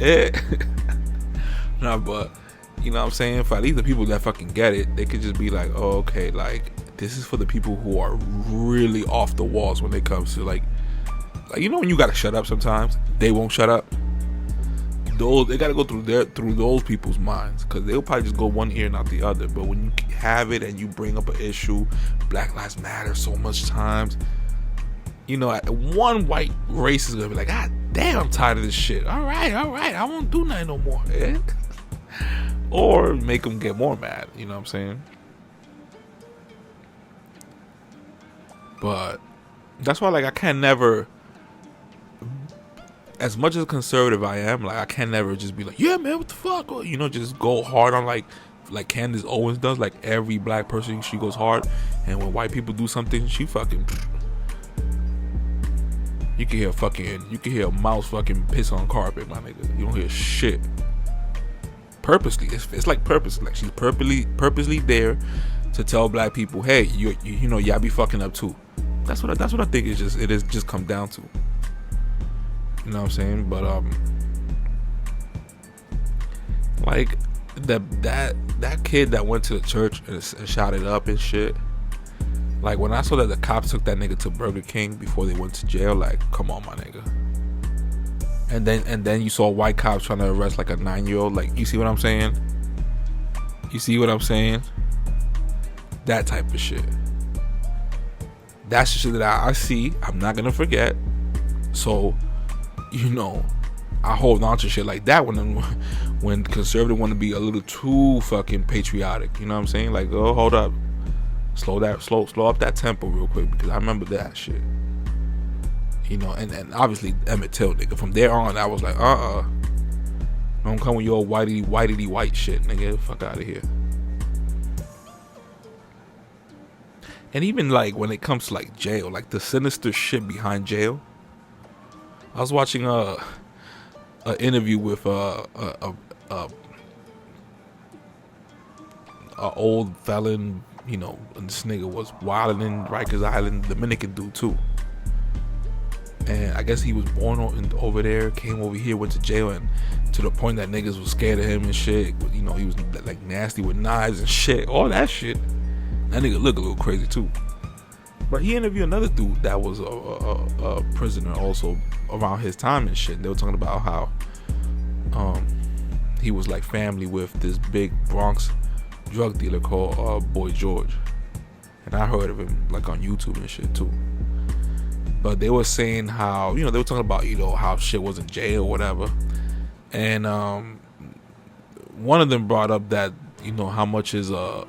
Nah, but you know what I'm saying? For at least the people that fucking get it, they could just be like, oh, okay, like this is for the people who are really off the walls when it comes to like you know when you gotta shut up sometimes, they won't shut up. They gotta go through those people's minds, because they'll probably just go one ear and not the other. But when you have it and you bring up an issue, Black Lives Matter so much times, one white racist is gonna be like, God damn, I'm tired of this shit. All right, I won't do nothing no more. Or make them get more mad. You know what I'm saying? But that's why, like, I can never, as much as conservative I am, like, I can never just be like, yeah, man, what the fuck? Or, just go hard on like Candace Owens does. Like, every black person, she goes hard. And when white people do something, she fucking, you can hear a mouse fucking piss on carpet, my nigga. You don't hear shit. Purposely, it's like purpose. Like, she's purposely there to tell black people, hey, y'all be fucking up too. That's what I think it is just come down to. You know what I'm saying? But like that kid that went to the church and shot it up and shit. Like, when I saw that the cops took that nigga to Burger King before they went to jail, like, come on, my nigga. And then you saw white cops trying to arrest like a 9-year-old. Like, you see what I'm saying? That type of shit. That's the shit that I see. I'm not gonna forget. So, I hold on to shit like that when conservatives want to be a little too fucking patriotic. You know what I'm saying? Like, oh, hold up, slow up that tempo real quick, because I remember that shit. And obviously Emmett Till, nigga. From there on, I was like, don't come with your whitey white shit, nigga. Fuck out of here. And even like when it comes to like jail, like the sinister shit behind jail. I was watching a interview with a old felon, and this nigga was wilding in Rikers Island, Dominican dude too. And I guess he was born over there, came over here, went to jail, and to the point that niggas was scared of him and shit. He was like nasty with knives and shit, all that shit. That nigga look a little crazy too. But he interviewed another dude that was a prisoner also around his time and shit. They were talking about how he was like family with this big Bronx drug dealer called Boy George. And I heard of him like on YouTube and shit too. But they were saying how, they were talking about, how shit was in jail or whatever. And one of them brought up that, how much is how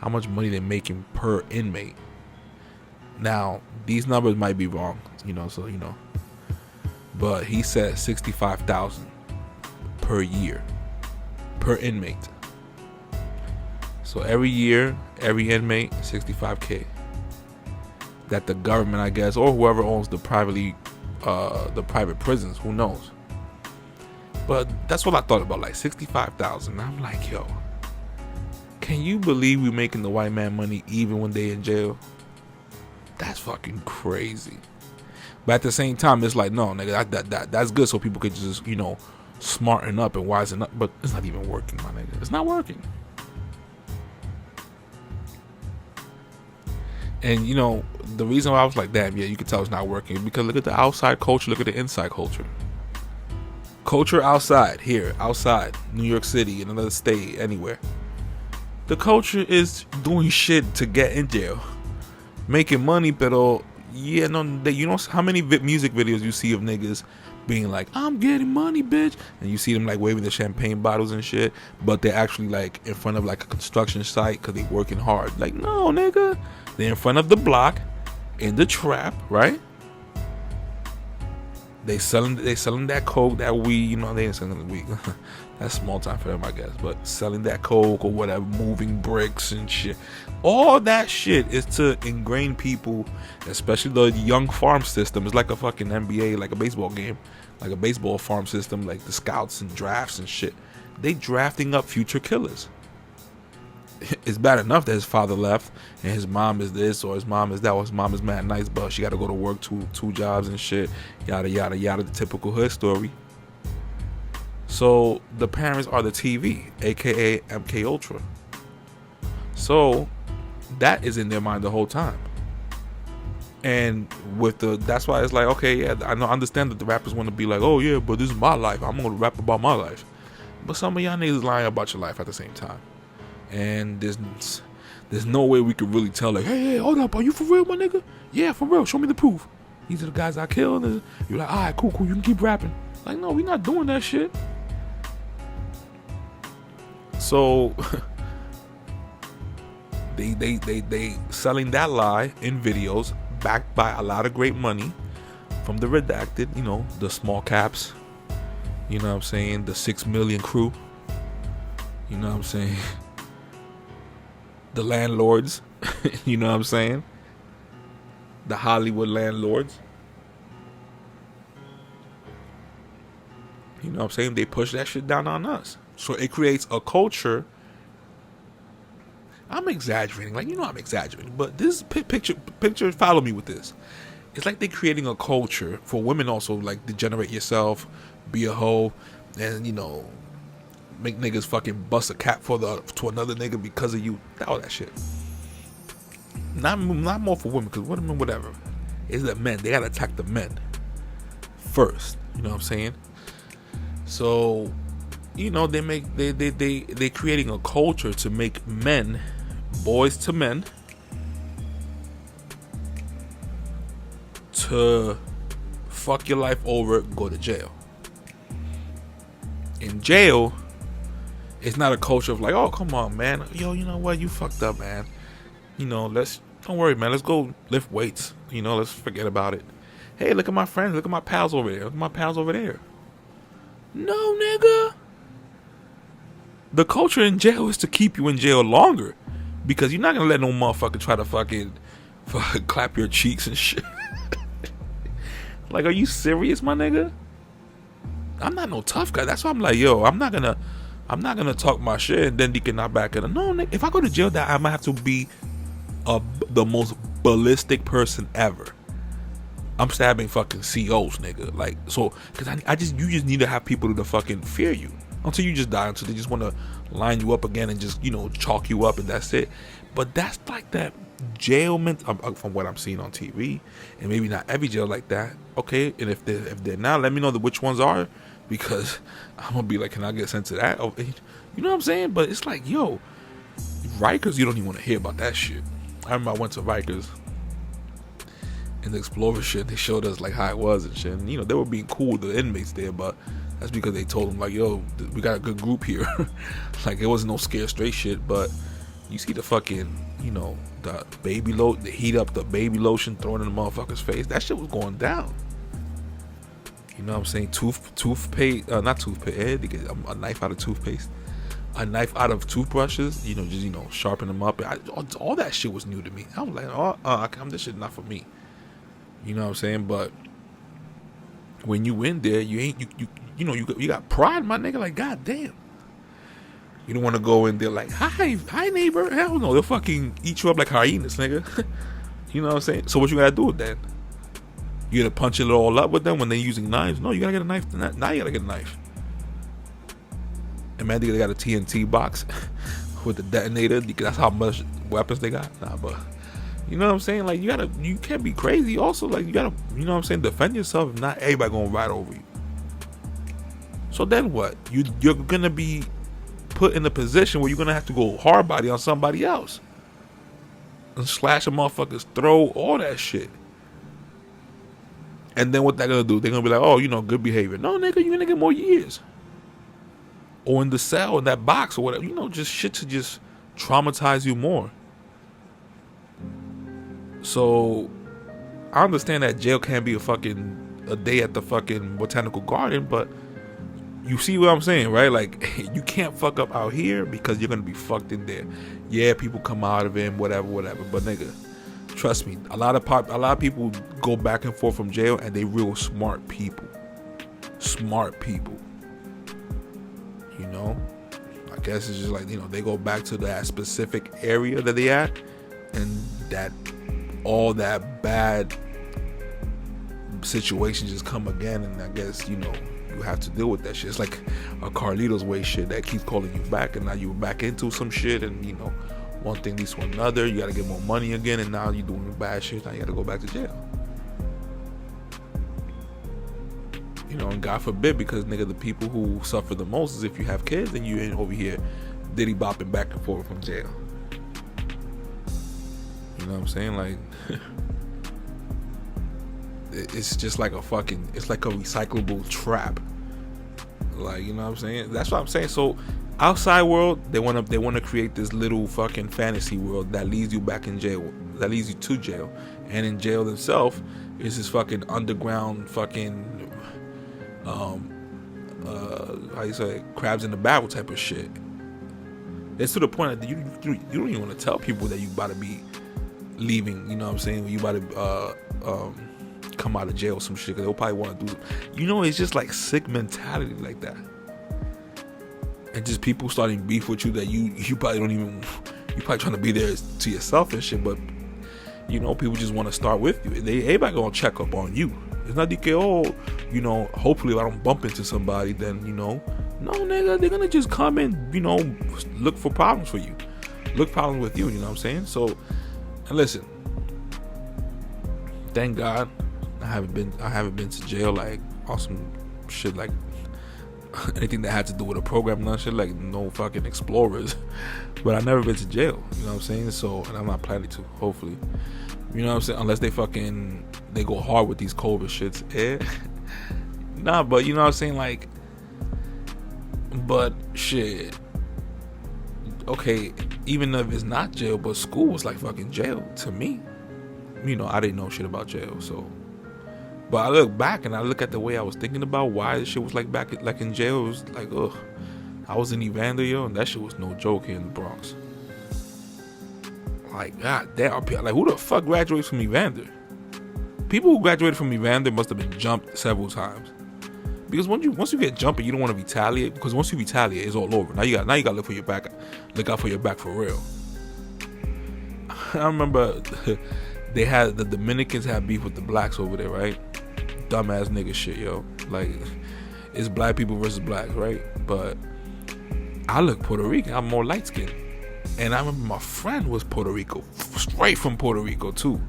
much money they're making per inmate. Now, these numbers might be wrong, but he said $65,000 per year per inmate. So every year, every inmate, $65K. That the government, I guess, or whoever owns the private prisons, who knows? But that's what I thought about, like $65,000. I'm like, yo, can you believe we making the white man money even when they in jail? That's fucking crazy. But at the same time, it's like, no, nigga, that's good, so people could just, smarten up and wisen up. But it's not even working, my nigga. It's not working. And the reason why I was like, damn, yeah, you can tell it's not working is because look at the outside culture, look at the inside culture. Culture outside, here, outside, New York City, in another state, anywhere. The culture is doing shit to get in jail, making money, pero how many music videos you see of niggas being like, I'm getting money, bitch, and you see them like waving the champagne bottles and shit, but they're actually like in front of like a construction site because they working hard. Like, no, nigga, they're in front of the block, in the trap, right? They selling that coke, that weed. They ain't selling the weed. That's small time for them, I guess. But selling that coke or whatever, moving bricks and shit. All that shit is to ingrain people, especially the young farm system. It's like a fucking NBA, like a baseball game, like a baseball farm system, like the scouts and drafts and shit. They drafting up future killers. It's bad enough that his father left and his mom is this or his mom is that or his mom is mad nice, but she got to go to work two jobs and shit, yada yada yada, the typical hood story. So the parents are the TV, aka MK Ultra. So that is in their mind the whole time. And that's why it's like, okay, yeah, I understand that the rappers want to be like, oh yeah, but this is my life, I'm gonna rap about my life. But some of y'all niggas lying about your life at the same time. And There's no way we could really tell, like, hey, hold up, are you for real, my nigga? Yeah, for real, show me the proof. These are the guys I killed. And you're like, all right, cool, you can keep rapping. Like, no, we not doing that shit. So they selling that lie in videos, backed by a lot of great money from the redacted, you know, the small caps, you know what I'm saying, the 6 million crew, you know what I'm saying, the landlords, you know what I'm saying, the Hollywood landlords, you know what I'm saying, they push that shit down on us. So it creates a culture. I'm exaggerating, like, you know I'm exaggerating, but this picture, follow me with this. It's like they're creating a culture for women also, like, degenerate yourself, be a hoe, and, you know, make niggas fucking bust a cap to another nigga because of you. All that shit. Not more for women, because women, whatever. It's the men. They gotta attack the men first. You know what I'm saying? So, you know, they creating a culture to make men, boys to men, to fuck your life over, go to jail. In jail, it's not a culture of like, oh, come on, man, yo, you know what, you fucked up, man, you know, don't worry, man, let's go lift weights, you know, let's forget about it. Hey, look at my friends, look at my pals over there, look at my pals over there. No, nigga. The culture in jail is to keep you in jail longer, because you're not gonna let no motherfucker try to fucking clap your cheeks and shit. Like, are you serious, my nigga? I'm not no tough guy. That's why I'm like, yo, I'm not gonna talk my shit and then they cannot back it up. No, nigga, if I go to jail, that I might have to be the most ballistic person ever. I'm stabbing fucking COs, nigga. Like, so, because you just need to have people to fucking fear you until you just die, until they just want to line you up again and just, you know, chalk you up and that's it. But that's like that jail from what I'm seeing on TV, and maybe not every jail like that. Okay, and if they're not, let me know which ones are, because I'm gonna be like, can I get sent to that? You know what I'm saying? But it's like, yo, Rikers, you don't even want to hear about that shit. I remember I went to Rikers. In the Explorer shit, they showed us like how it was and shit. And, you know, they were being cool with the inmates there, but that's because they told them like, yo, we got a good group here. Like, it wasn't no scare straight shit. But you see the fucking, you know, the baby lotion, the heat up the baby lotion, throwing in the motherfucker's face. That shit was going down. You know what I'm saying? Toothpaste, not toothpaste. They get a knife out of toothpaste, a knife out of toothbrushes. You know, just, you know, sharpen them up. All that shit was new to me. I was like, this shit not for me. You know what I'm saying? But when you in there, you got pride, my nigga. Like, goddamn. You don't want to go in there like, hi neighbor. Hell no, they'll fucking eat you up like hyenas, nigga. You know what I'm saying? So what you gotta do with that? You gotta punch it all up with them when they're using knives? No, you gotta get a knife. Now you gotta get a knife. And man, they got a TNT box with the detonator. That's how much weapons they got. Nah, but you know what I'm saying? Like, you can't be crazy. Also, like, you gotta, you know what I'm saying, defend yourself. If not, everybody gonna ride over you. So then what? You're gonna be put in a position where you're gonna have to go hard body on somebody else and slash a motherfucker's throat, all that shit. And then what they're gonna do? They're gonna be like, oh, you know, good behavior. No, nigga, you're gonna get more years. Or in the cell, in that box or whatever. You know, just shit to just traumatize you more. So I understand that jail can't be a day at the fucking botanical garden, but you see what I'm saying, right? Like, you can't fuck up out here because you're gonna be fucked in there. Yeah, people come out of it and whatever. But nigga, trust me, a lot of people go back and forth from jail, and they real smart people. You know, I guess it's just like, you know, they go back to that specific area that they at, and that all that bad situations just come again, and I guess, you know, you have to deal with that shit. It's like a Carlitos way shit that keeps calling you back, and now you're back into some shit, and, you know, one thing leads to another. You gotta get more money again, and now you're doing bad shit. Now you gotta go back to jail. You know, and God forbid, because nigga, the people who suffer the most is if you have kids and you ain't over here diddy bopping back and forth from jail. know what I'm saying? Like, it's just like it's like a recyclable trap. Like, you know what I'm saying? That's what I'm saying. So, outside world, they want to create this little fucking fantasy world that leads you back in jail, that leads you to jail, and in jail themselves is this fucking underground fucking how you say, crabs in the barrel type of shit. It's to the point that you don't even want to tell people that you about to be leaving. You know what I'm saying? You about to come out of jail or some shit, because they'll probably want to do. You know, it's just like sick mentality like that, and just people starting beef with you that you probably don't even. You probably trying to be there to yourself and shit, but you know, people just want to start with you. Everybody gonna check up on you. It's not like, oh, you know, hopefully if I don't bump into somebody, then, you know, no, nigga, they're gonna just come and, you know, look for problems for you, look problems with you. You know what I'm saying? So, and listen, thank God I haven't been to jail, like awesome shit, like anything that had to do with a program and shit, like no fucking explorers. But I've never been to jail, you know what I'm saying? So, and I'm not planning to, hopefully. You know what I'm saying? Unless they go hard with these COVID shits. Nah, but you know what I'm saying? Like, but shit. Okay, even if it's not jail, but school was like fucking jail to me. You know, I didn't know shit about jail, so. But I look back and I look at the way I was thinking about why this shit was like back like in jail. It was like, ugh. I was in Evander, yo, and that shit was no joke here in the Bronx. Like, god damn, like who the fuck graduates from Evander? People who graduated from Evander must have been jumped several times. Because once you get jumped, you don't want to retaliate. Because once you retaliate, it's all over. Now you gotta look out for your back for real. I remember the Dominicans had beef with the blacks over there, right? Dumbass nigga shit, yo. Like, it's black people versus blacks, right? But I look Puerto Rican. I'm more light skinned. And I remember my friend was Puerto Rico, straight from Puerto Rico too.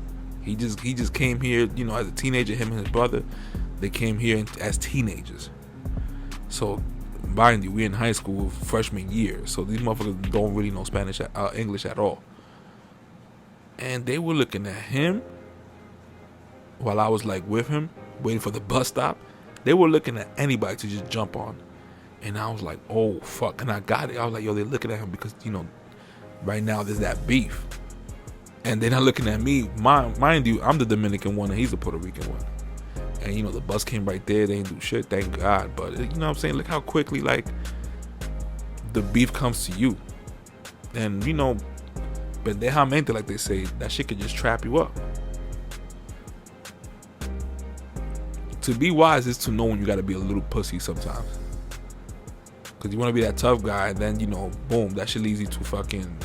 He just came here, you know, as a teenager. Him and his brother, they came here as teenagers. So, mind you, we in high school freshman year. So these motherfuckers don't really know English at all. And they were looking at him while I was like with him, waiting for the bus stop. They were looking at anybody to just jump on. And I was like, oh fuck. And I got it. I was like, yo, they're looking at him because, you know, right now there's that beef. And they're not looking at me. Mind you, I'm the Dominican one and he's the Puerto Rican one. And, you know, the bus came right there. They didn't do shit, thank God. But, you know what I'm saying? Look how quickly, like, the beef comes to you. And, you know, pendejamente, like they say, that shit could just trap you up. To be wise is to know when you gotta be a little pussy sometimes. Because you want to be that tough guy, and then, you know, boom, that shit leads you to fucking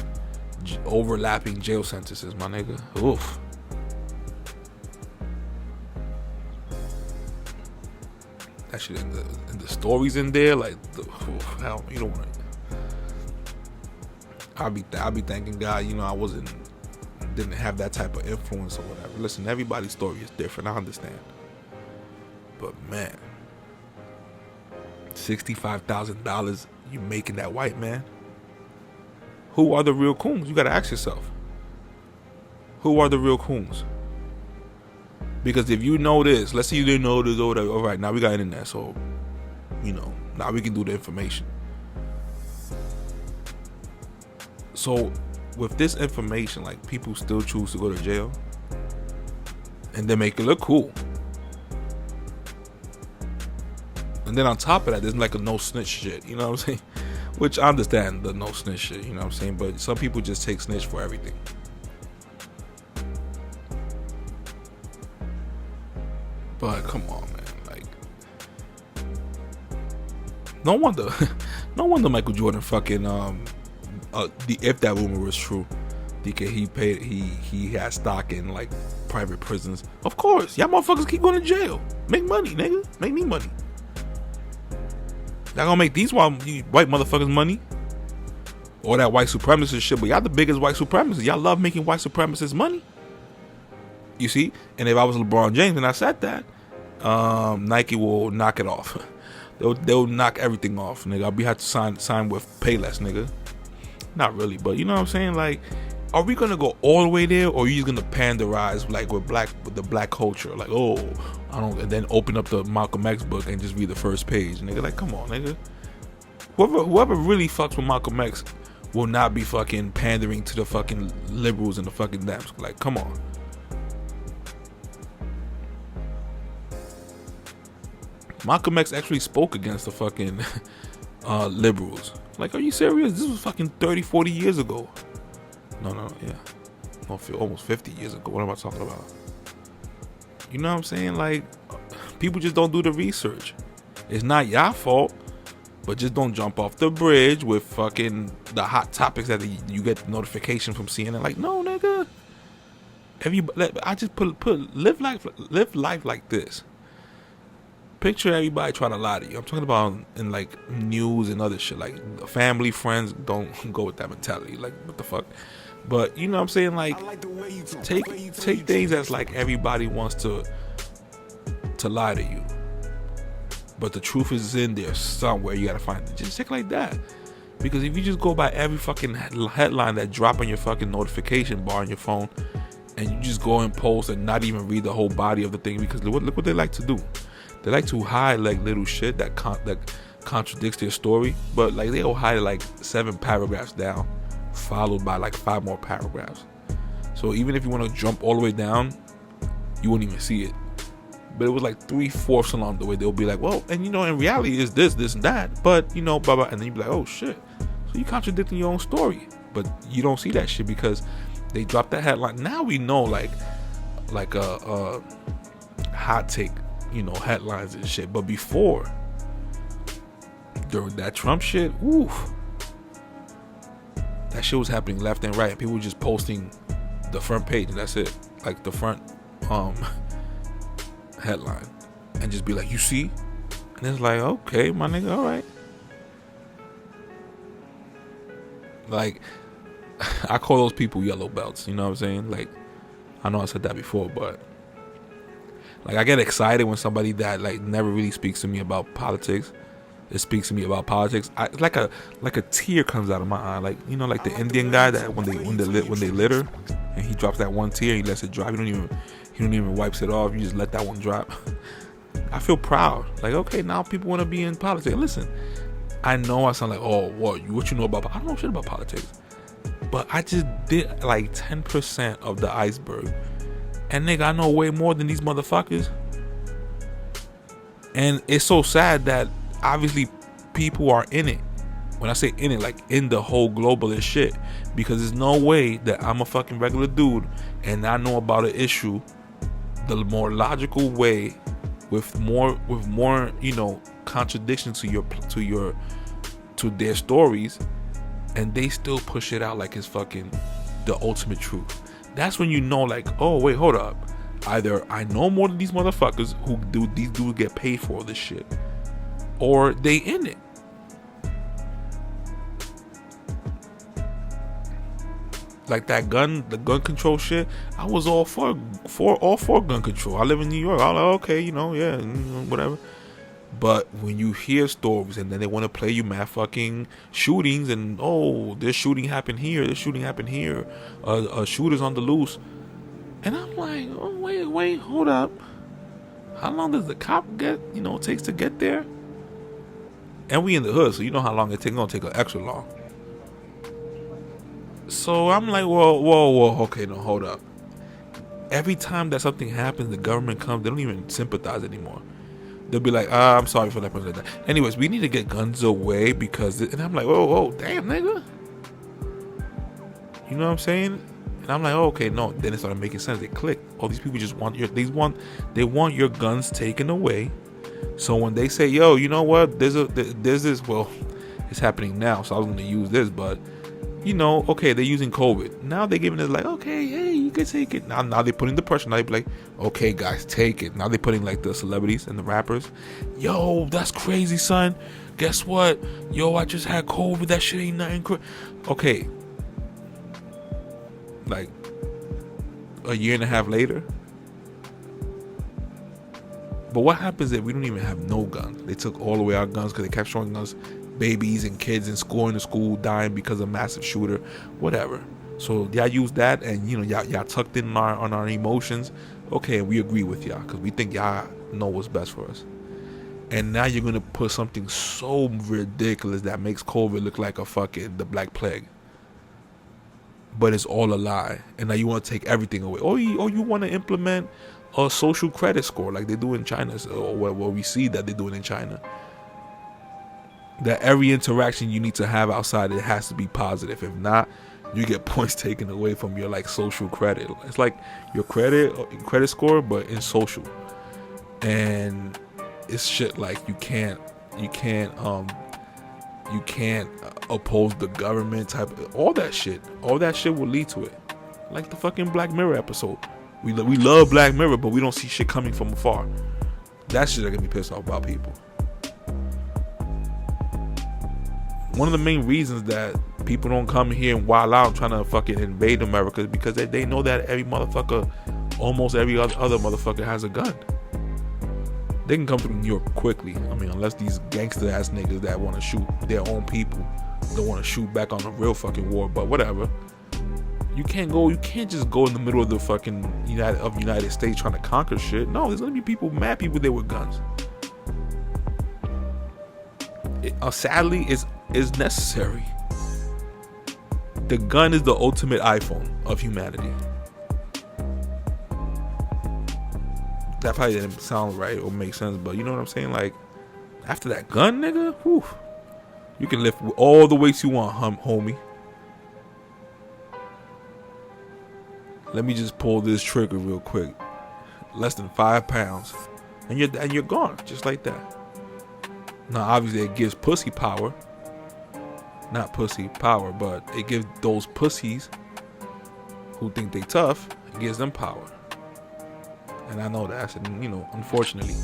overlapping jail sentences, my nigga. Oof. That shit and the stories in there, like, hell, you don't want to. I'll be thanking God, you know, didn't have that type of influence or whatever. Listen, everybody's story is different. I understand, but man, $65,000 you making that white man. Who are the real coons? You gotta ask yourself. Who are the real coons? Because if you know this, let's say you didn't know this, all right, now we got internet, so, you know, now we can do the information. So, with this information, like, people still choose to go to jail, and they make it look cool. And then on top of that, there's like a no snitch shit, you know what I'm saying? Which I understand the no snitch shit, you know what I'm saying? But some people just take snitch for everything. But come on, man, like, no wonder Michael Jordan fucking if that rumor was true, he had stock in like private prisons. Of course, y'all motherfuckers keep going to jail, make money, nigga, make me money. Y'all gonna make these white motherfuckers money, or that white supremacist shit. But y'all the biggest white supremacists. Y'all love making white supremacists money. You see, and if I was LeBron James and I said that, Nike will knock it off. They'll knock everything off, nigga. I'll have to sign with Payless, nigga. Not really, but you know what I'm saying. Like, are we gonna go all the way there, or are you just gonna panderize like with the black culture? Like, oh, I don't, and then open up the Malcolm X book and just read the first page, nigga. Like, come on, nigga. Whoever really fucks with Malcolm X will not be fucking pandering to the fucking liberals and the fucking Dems. Like, come on. Malcolm X actually spoke against the fucking liberals. Like, are you serious? This was fucking 30, 40 years ago. No, yeah. No, almost 50 years ago. What am I talking about? You know what I'm saying? Like, people just don't do the research. It's not your fault, but just don't jump off the bridge with fucking the hot topics that you get notification from CNN. Like, no, nigga. I just live life like this. Picture everybody trying to lie to you. I'm talking about in like news and other shit. Like family, friends, don't go with that mentality. Like, what the fuck? But you know what I'm saying? Like, take things as like everybody wants to lie to you. But the truth is in there somewhere. You gotta find it. Just check like that. Because if you just go by every fucking headline that drop on your fucking notification bar on your phone, and you just go and post and not even read the whole body of the thing, because look what they like to do. They like to hide like little shit that contradicts their story, but like they'll hide like 7 paragraphs down, followed by like 5 more paragraphs. So even if you want to jump all the way down, you wouldn't even see it. But it was like 3/4 along the way they'll be like, well, and you know, in reality is this and that, but you know, blah blah, and then you be like, oh shit, so you contradicting your own story, but you don't see that shit because they dropped that headline. Now we know like a hot take, you know, headlines and shit. But before, during that Trump shit, oof, that shit was happening left and right, and people were just posting the front page and that's it, like the front headline, and just be like, you see, and it's like, okay, my nigga, all right. Like, I call those people yellow belts, you know what I'm saying? Like, I know I said that before, but like, I get excited when somebody that like never really speaks to me about politics, it speaks to me about politics. It's like a tear comes out of my eye, like, you know, like the Indian guy that when they litter, and he drops that one tear, he lets it drop. He don't even wipes it off. You just let that one drop. I feel proud. Like, okay, now people want to be in politics. And listen, I know I sound like, oh, what you know about? I don't know shit about politics, but I just did like 10% of the iceberg. And nigga, I know way more than these motherfuckers. And it's so sad that obviously people are in it. When I say in it, like in the whole globalist shit. Because there's no way that I'm a fucking regular dude and I know about an issue the more logical way, with more, you know, contradictions to their stories, and they still push it out like it's fucking the ultimate truth. That's when you know, like, oh wait, hold up. Either I know more than these motherfuckers who do these dudes get paid for this shit, or they in it. Like the gun control shit, I was all for gun control. I live in New York. I was like, okay, you know, yeah, whatever. But when you hear stories and then they want to play you mad fucking shootings and, oh, this shooting happened here, shooters on the loose, and I'm like, oh wait, hold up. How long does the cop takes to get there? And we in the hood, so you know how long it takes. It's gonna take an extra long. So I'm like, whoa, okay, no, hold up. Every time that something happens, the government comes, they don't even sympathize anymore. They'll be like, I'm sorry for that person like that. Anyways, we need to get guns away because, and I'm like, whoa, damn, nigga. You know what I'm saying? And I'm like, oh, okay, no. Then it started making sense. They click. All these people just want they want your guns taken away. So when they say, yo, you know what? There's this. Well, it's happening now. So I was going to use this, but you know, okay, they're using COVID. Now they're giving it like, okay, hey, you can take it. Now they're putting the pressure. Now they be like, okay, guys, take it. Now they're putting like the celebrities and the rappers. Yo, that's crazy, son. Guess what? Yo, I just had COVID. That shit ain't nothing. Okay. Like a year and a half later. But what happens if we don't even have no guns? They took all away our guns because they kept showing us babies and kids in school dying because of massive shooter, whatever. So y'all use that, and y'all tucked in on our emotions. Okay, we agree with y'all because we think y'all know what's best for us. And now you're gonna put something so ridiculous that makes COVID look like the Black Plague, but it's all a lie. And now you want to take everything away, or you want to implement a social credit score like they do in China, or what we see that they're doing in China. That every interaction you need to have outside, it has to be positive. If not, you get points taken away from your social credit. It's like your credit score, but in social. And it's shit like you can't oppose the government type of, all that shit will lead to it. Like the fucking Black Mirror episode. We love Black Mirror, but we don't see shit coming from afar. That shit that get me pissed off about people. One of the main reasons that people don't come here and wild out trying to fucking invade America is because they know that almost every other motherfucker has a gun. They can come through New York quickly. I mean, unless these gangster ass niggas that want to shoot their own people don't want to shoot back on a real fucking war, but whatever. You can't just go in the middle of the fucking United States trying to conquer shit. No, there's gonna be mad people there with guns. Sadly, is necessary. The gun is the ultimate iPhone of humanity. That probably didn't sound right or make sense, but you know what I'm saying? Like, after that gun, nigga, whew, you can lift all the weights you want, homie. Let me just pull this trigger real quick. Less than 5 pounds, and you're gone, just like that. Now, obviously, it gives pussy power. Not pussy power, but it gives those pussies who think they tough, it gives them power. And I know that, and unfortunately.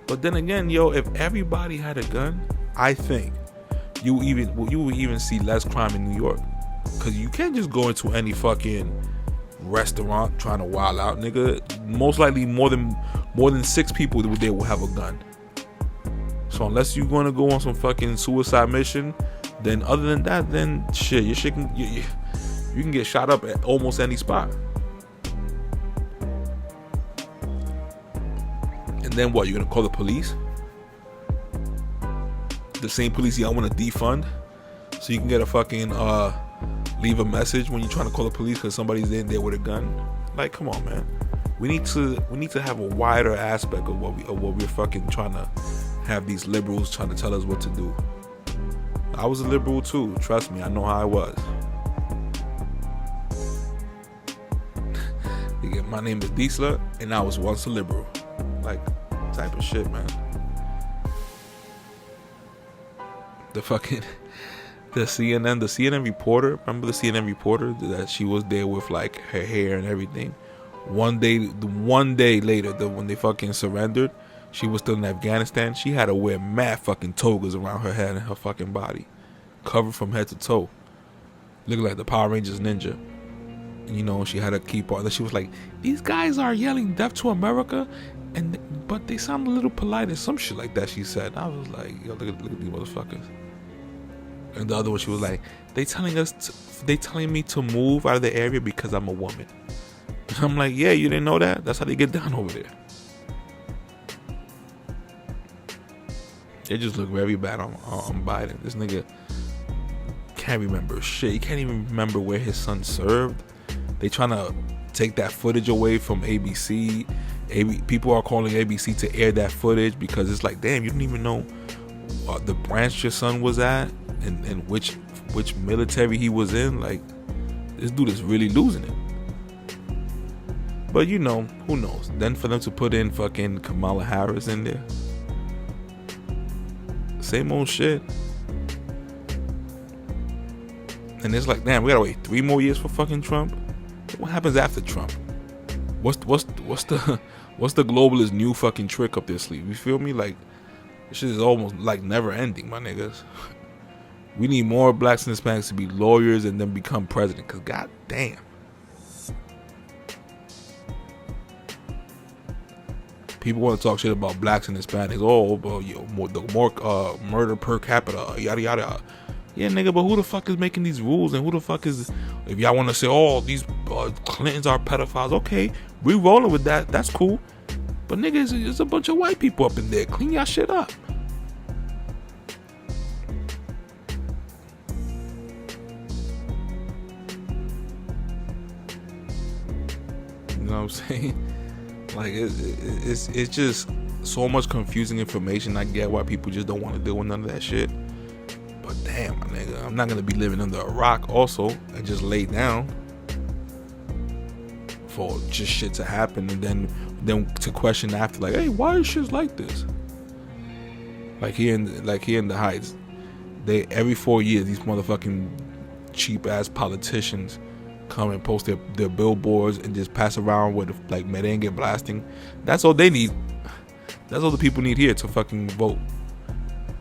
But then again, if everybody had a gun, I think you would even see less crime in New York. Cause you can't just go into any fucking restaurant trying to wild out, nigga. Most likely more than 6 people there will have a gun. So unless you're gonna go on some fucking suicide mission, then other than that, then shit, you can get shot up at almost any spot. And then what? You're gonna call the police? The same police y'all want to defund, so you can get a fucking leave a message when you're trying to call the police because somebody's in there with a gun. Like, come on, man. We need to have a wider aspect of what we're fucking trying to have these liberals trying to tell us what to do. I was a liberal too. Trust me, I know how I was. My name is Diesler, and I was once a liberal. Like, type of shit, man. The CNN reporter, remember the CNN reporter that she was there with like her hair and everything? One day later, when they fucking surrendered, she was still in Afghanistan. She had to wear mad fucking togas around her head and her fucking body, covered from head to toe, looking like the Power Rangers ninja. She had to keep on. She was like, "These guys are yelling death to America, but they sound a little polite," and some shit like that. She said. I was like, "Yo, look at these motherfuckers." And the other one, she was like, they telling me to move out of the area because I'm a woman. And I'm like, yeah, you didn't know that? That's how they get down over there. They just look very bad on Biden. This nigga can't remember shit. He can't even remember where his son served. They trying to take that footage away from ABC. People are calling ABC to air that footage because it's like, damn, you didn't even know the branch your son was at and which military he was in. Like, this dude is really losing it. But who knows? Then for them to put in fucking Kamala Harris in there, same old shit. And it's like, damn, we gotta wait 3 more years for fucking Trump. What happens after Trump? What's the globalist new fucking trick up their sleeve? You feel me? Like, this shit is almost like never ending, my niggas. We need more blacks and Hispanics to be lawyers and then become president. Cause god damn. People want to talk shit about blacks and Hispanics. Oh, but the more murder per capita, yada yada. Yeah, nigga, but who the fuck is making these rules, and who the fuck is, if y'all want to say, oh, these Clintons are pedophiles, okay, we rolling with that, that's cool. But nigga, it's a bunch of white people up in there. Clean y'all shit up. You know what I'm saying? Like, it's just so much confusing information. I get why people just don't want to deal with none of that shit. But damn, my nigga, I'm not gonna be living under a rock also and just lay down for just shit to happen, and then to question after, like, hey, why is shit like this? Like here in the Heights, they every 4 years these motherfucking cheap ass politicians come and post their billboards and just pass around with like merengue blasting. That's all they need. That's all the people need here to fucking vote.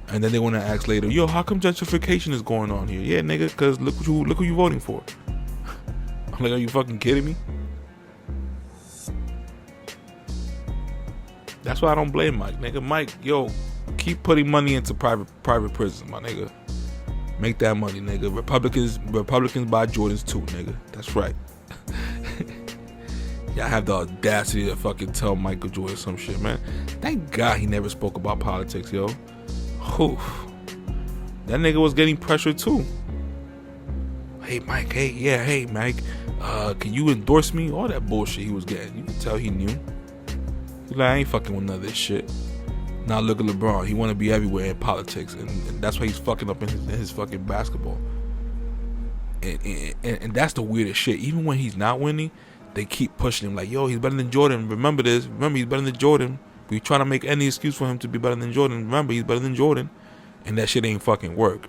And then they want to ask later, yo, how come gentrification is going on here? Yeah, nigga, because look who you voting for. I'm like, are you fucking kidding me? That's why I don't blame Mike, nigga. Mike, yo, keep putting money into private prisons, my nigga. Make that money, nigga. Republicans buy Jordans too, nigga. That's right. Y'all have the audacity to fucking tell Michael Jordan some shit, man. Thank God he never spoke about politics, yo. Whew. That nigga was getting pressure too. Hey Mike, hey Mike, can you endorse me? All that bullshit he was getting. You can tell he knew. He's like, I ain't fucking with none of this shit. Now look at LeBron. He want to be everywhere in politics, and that's why he's fucking up in his fucking basketball. And that's the weirdest shit. Even when he's not winning, they keep pushing him like, yo, he's better than Jordan. Remember this. Remember, he's better than Jordan. We trying to make any excuse for him to be better than Jordan. Remember, he's better than Jordan. And that shit ain't fucking work.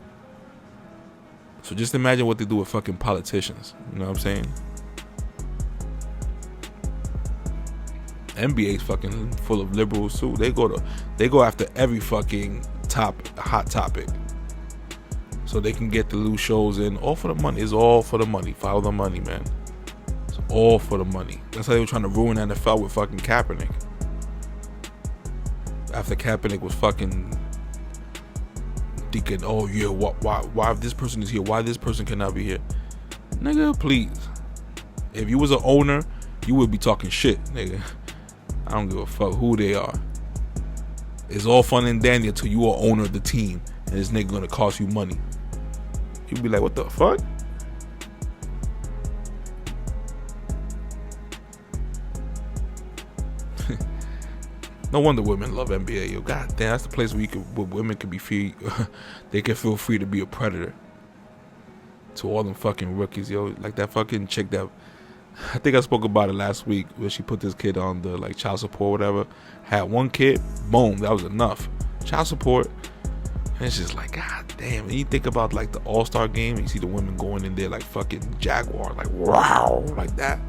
So just imagine what they do with fucking politicians. You know what I'm saying? NBA's fucking full of liberals too. They go after every fucking hot topic, so they can get the loose shows in. All for the money. It's all for the money. Follow the money, man. It's all for the money. That's how they were trying to ruin NFL with fucking Kaepernick. After Kaepernick was fucking thinking, oh yeah, why if this person is here, why this person cannot be here? Nigga, please. If you was an owner, you would be talking shit, nigga. I don't give a fuck who they are. It's all fun and dandy until you are owner of the team and this nigga gonna cost you money. You'd be like, what the fuck? No wonder women love NBA, yo. God damn, that's the place where women can be free. They can feel free to be a predator to all them fucking rookies, yo. Like that fucking chick that, I think I spoke about it last week, where she put this kid on the like child support or whatever. Had one kid, boom, that was enough. Child support. And it's just like, god damn. And you think about like the All-Star game, you see the women going in there like fucking Jaguar, like wow, like that.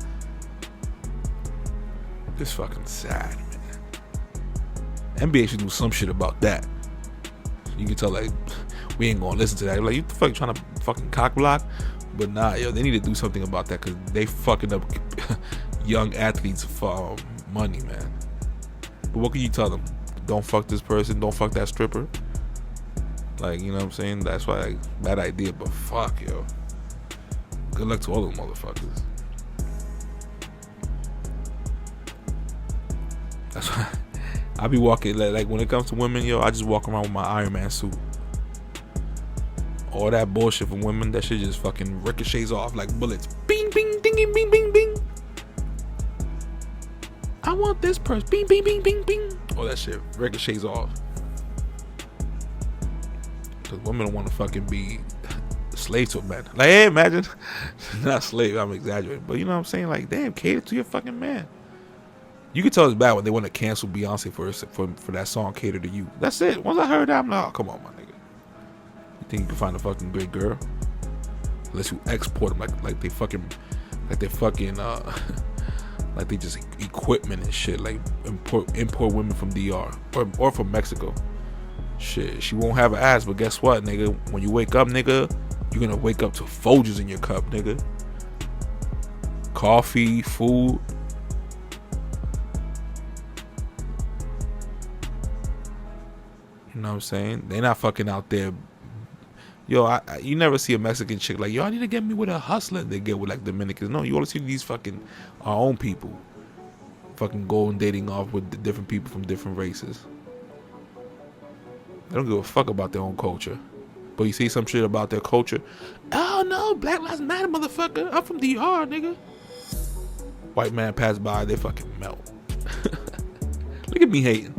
It's fucking sad, man. NBA should do some shit about that. You can tell like, we ain't gonna listen to that. Like, you the fuck trying to fucking cock block? But nah, yo, they need to do something about that, because they fucking up young athletes for money, man. But what can you tell them? Don't fuck this person, don't fuck that stripper. Like, you know what I'm saying? That's why, like, bad idea, but fuck, yo. Good luck to all those motherfuckers. That's why I be walking, like when it comes to women, yo, I just walk around with my Iron Man suit. All that bullshit from women, that shit just fucking ricochets off like bullets. Bing, bing, ding, bing, bing, bing. I want this person. Bing, bing, bing, bing, bing. All that shit ricochets off. Because women don't want to fucking be slaves to a man. Like, hey, imagine. Not slave, I'm exaggerating. But you know what I'm saying? Like, damn, cater to your fucking man. You can tell it's bad when they want to cancel Beyonce for that song, Cater to You. That's it. Once I heard that, I'm like, oh, come on, my nigga. You think you can find a fucking great girl? Unless you export them like they fucking like they just equipment and shit, like import women from DR or from Mexico. Shit, she won't have an ass, but guess what, nigga? When you wake up, nigga, you're gonna wake up to Folgers in your cup, nigga. Coffee, food. You know what I'm saying? They're not fucking out there Yo, you never see a Mexican chick like, yo, I need to get me with a hustler. They get with like Dominicans. No, you want to see these fucking our own people, fucking going dating off with the different people from different races. They don't give a fuck about their own culture. But you see some shit about their culture. Oh no, Black Lives Matter, motherfucker. I'm from DR, nigga. White man pass by, they fucking melt. Look at me hating.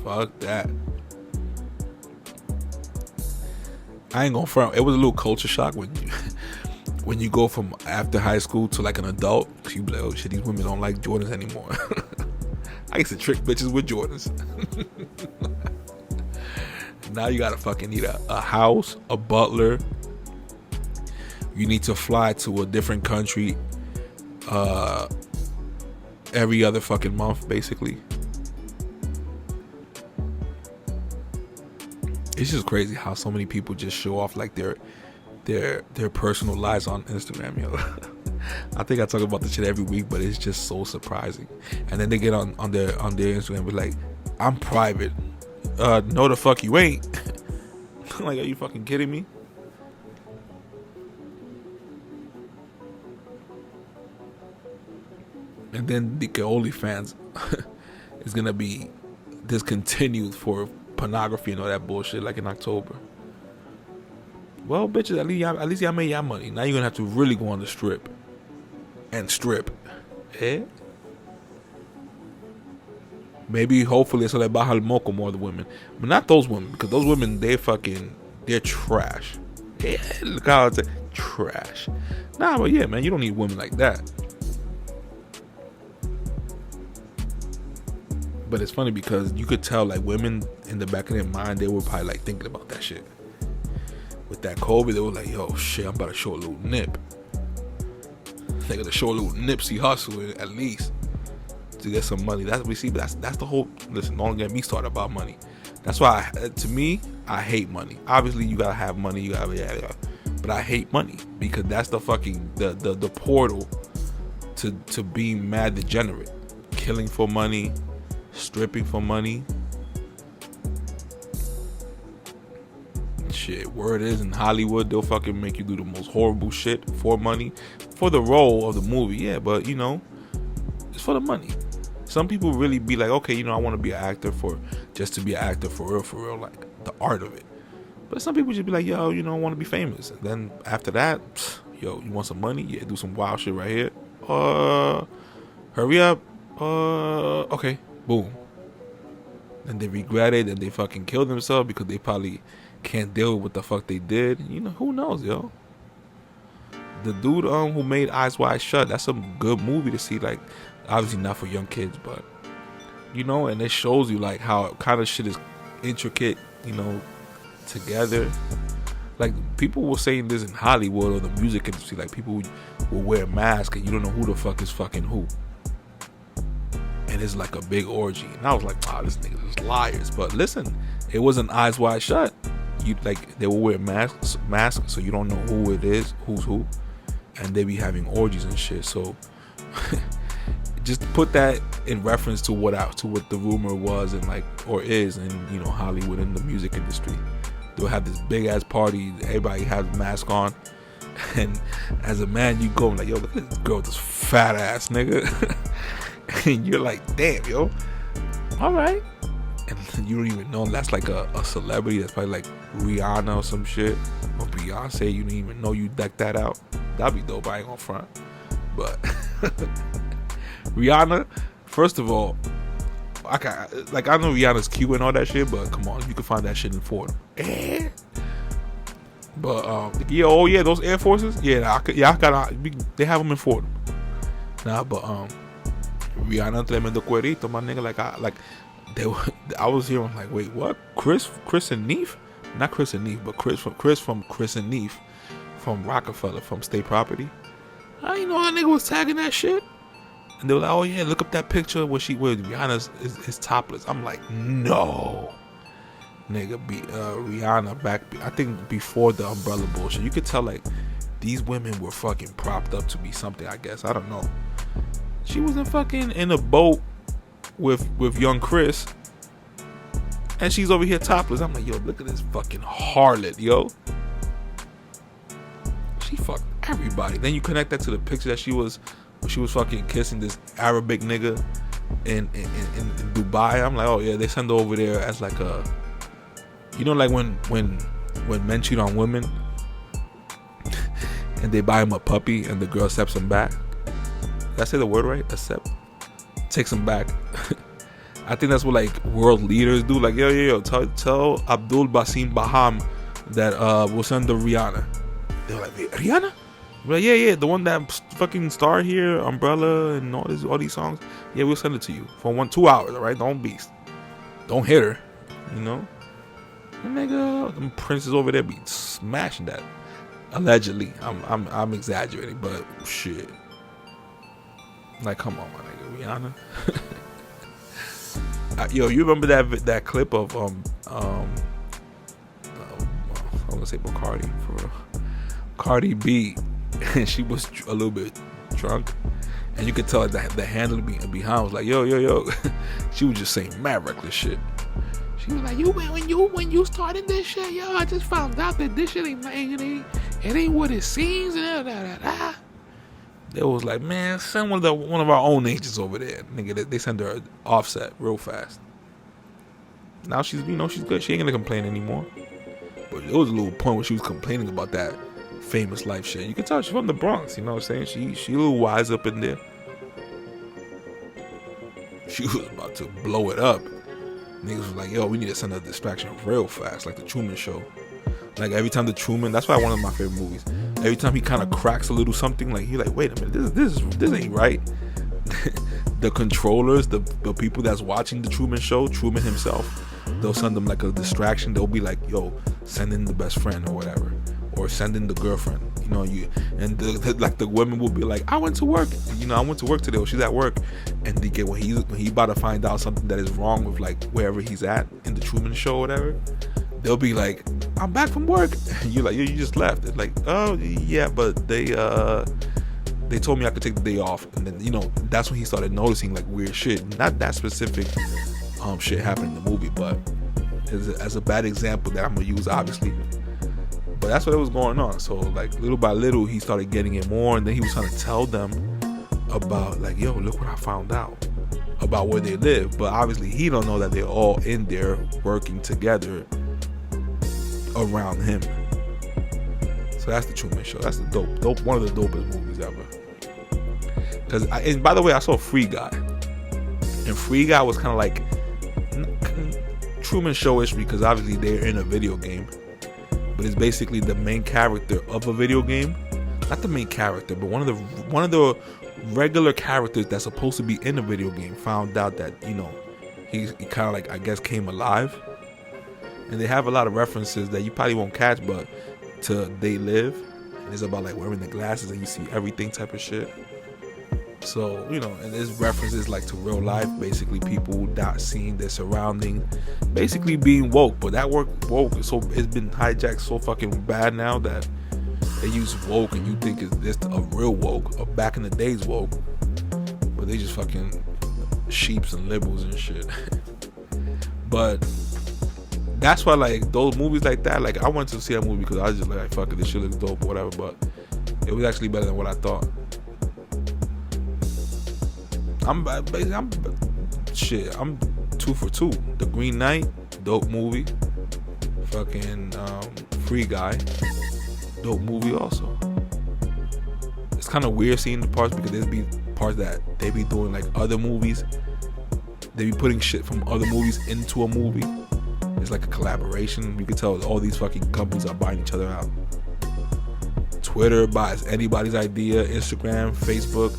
Fuck that. I ain't gonna front. It was a little culture shock when you go from after high school to like an adult. You be like, oh shit, these women don't like Jordans anymore. I used to trick bitches with Jordans. Now you gotta fucking need a house, a butler. You need to fly to a different country every other fucking month, basically. It's just crazy how so many people just show off like their personal lives on Instagram, yo. I think I talk about this shit every week, but it's just so surprising. And then they get on their Instagram and be like, I'm private. No the fuck you ain't. Like, are you fucking kidding me? And then the OnlyFans is gonna be discontinued for pornography and all that bullshit, like in October. Well, bitches, at least y'all made y'all money. Now you're gonna have to really go on the strip and strip. Eh? Maybe, hopefully, so they baja el moco more, the women, but not those women, because those women, they're trash. Yeah, look how it's trash. Nah, but yeah, man, you don't need women like that. But it's funny because you could tell, like, women in the back of their mind, they were probably like thinking about that shit. With that COVID, they were like, yo, shit, I'm about to show a little nip. They gotta show a little Nipsey Hussle at least to get some money. That's the whole. Listen, don't get me started about money. That's why, to me, I hate money. Obviously, you gotta have money. You gotta, yeah. But I hate money because that's the fucking the portal to being mad degenerate, killing for money, stripping for money. Shit, word is in Hollywood they'll fucking make you do the most horrible shit for money, for the role of the movie. Yeah, but you know, it's for the money. Some people really be like, okay, you know, I want to be an actor just to be an actor for real, like the art of it. But some people just be like, yo, you know, I want to be famous. And then after that, yo, you want some money? Yeah, do some wild shit right here. Hurry up. Okay, boom. And they regret it and they fucking kill themselves because they probably can't deal with what the fuck they did. You know, who knows, yo? The dude who made Eyes Wide Shut, that's a good movie to see. Like, obviously not for young kids, but you know, and it shows you like how kind of shit is intricate, you know, together. Like, people were saying this in Hollywood or the music industry, like people will wear masks and you don't know who the fuck is fucking who, and it's like a big orgy. And I was like, wow, this nigga is liars. But listen, it wasn't Eyes Wide Shut. You like, they will wear masks so you don't know who it is, who's who, and they be having orgies and shit. So just put that in reference to what the rumor was and like, or is in, you know, Hollywood and the music industry. They'll have this big ass party, everybody has mask on, and as a man you go like, yo, look at this girl with this fat ass nigga. And you're like, damn, yo, all right. And you don't even know that's like a celebrity. That's probably like Rihanna or some shit, or Beyonce. You didn't even know you decked that out. That'd be dope. I ain't gonna front. But Rihanna, first of all, I know Rihanna's cute and all that shit, but come on, you can find that shit in Fordham. But yeah, oh yeah, those Air Forces, they have them in Fordham. Nah, but Rihanna tremendo cuerito, my nigga. I was hearing like, wait, what? Chris and Neef? Not Chris and Neef, but Chris from Chris and Neef from Rockefeller, from State Property. I didn't know that nigga was tagging that shit. And they were like, oh yeah, look up that picture where Rihanna is topless. I'm like, no, nigga, Rihanna back, I think before the umbrella bullshit. You could tell like these women were fucking propped up to be something, I guess. I don't know. She wasn't fucking in a boat with young Chris, and she's over here topless. I'm like, yo, look at this fucking harlot, yo. She fucked everybody. Then you connect that to the picture that she was fucking kissing this Arabic nigga in Dubai. I'm like, oh yeah, they send her over there as like a, you know, like when men cheat on women and they buy him a puppy and the girl accepts him back. Did I say the word right? Accept. Takes him back. I think that's what like world leaders do. Like, yo, tell Abdul Basim Baham that we'll send the Rihanna. They're like, Rihanna? We're like, yeah, the one that fucking star here, Umbrella, and all these songs. Yeah, we'll send it to you for 2 hours. All right, don't hit her, you know. And nigga, them princes over there be smashing that. Allegedly, I'm exaggerating, but shit. Like, come on, my nigga, Rihanna. Yo, you remember that clip of I'm gonna say Bacardi for real. Cardi B, and she was a little bit drunk, and you could tell that the handler behind was like, yo. She was just saying mad reckless shit. She was like, when you started this shit, yo, I just found out that this shit ain't what it seems. They was like, man, send one of our own agents over there, nigga. They send her Offset real fast. Now she's good. She ain't gonna complain anymore. But there was a little point where she was complaining about that famous life shit. You can tell she's from the Bronx, you know what I'm saying? She a little wise up in there. She was about to blow it up. Niggas was like, yo, we need to send a distraction real fast, like the Truman Show. Like every time the Truman, that's why one of my favorite movies. Every time he kind of cracks a little something, like he like, wait a minute, this ain't right. The controllers, the people that's watching the Truman Show, Truman himself, they'll send them like a distraction. They'll be like, yo, send in the best friend or whatever, or send in the girlfriend. You know, the women will be like, I went to work. You know, I went to work today. Or she's at work, and they get when he about to find out something that is wrong with like wherever he's at in the Truman Show or whatever. They'll be like, I'm back from work. And you're like, you just left. It's like, oh yeah, but they told me I could take the day off. And then, you know, that's when he started noticing like weird shit. Not that specific shit happened in the movie, but as a bad example that I'm gonna use, obviously. But that's what was going on. So like little by little he started getting it more, and then he was trying to tell them about like, yo, look what I found out about where they live. But obviously he don't know that they're all in there working together around him. So that's the Truman Show. That's the dope one of the dopest movies ever. And by the way, I saw Free Guy, and Free Guy was kind of like Truman Show-ish because obviously they're in a video game, but it's basically the main character of a video game. Not the main character, but one of the regular characters that's supposed to be in a video game found out that, you know, he kind of like, I guess, came alive. And they have a lot of references that you probably won't catch, but to They Live, and it's about like wearing the glasses and you see everything type of shit. So, you know, and there's references like to real life, basically people not seeing their surrounding, basically being woke. But that woke so it's been hijacked so fucking bad now that they use woke and you think it's just a real woke, or back in the days woke, but they just fucking sheeps and liberals and shit. But that's why, like, those movies like that, like, I went to see that movie because I was just like, fuck it, this shit looks dope or whatever, but it was actually better than what I thought. I'm 2 for 2. The Green Knight, dope movie. Fucking Free Guy, dope movie also. It's kind of weird seeing the parts because there's be parts that they be doing like other movies. They be putting shit from other movies into a movie. It's like a collaboration. You can tell all these fucking companies are buying each other out. Twitter buys anybody's idea. Instagram, Facebook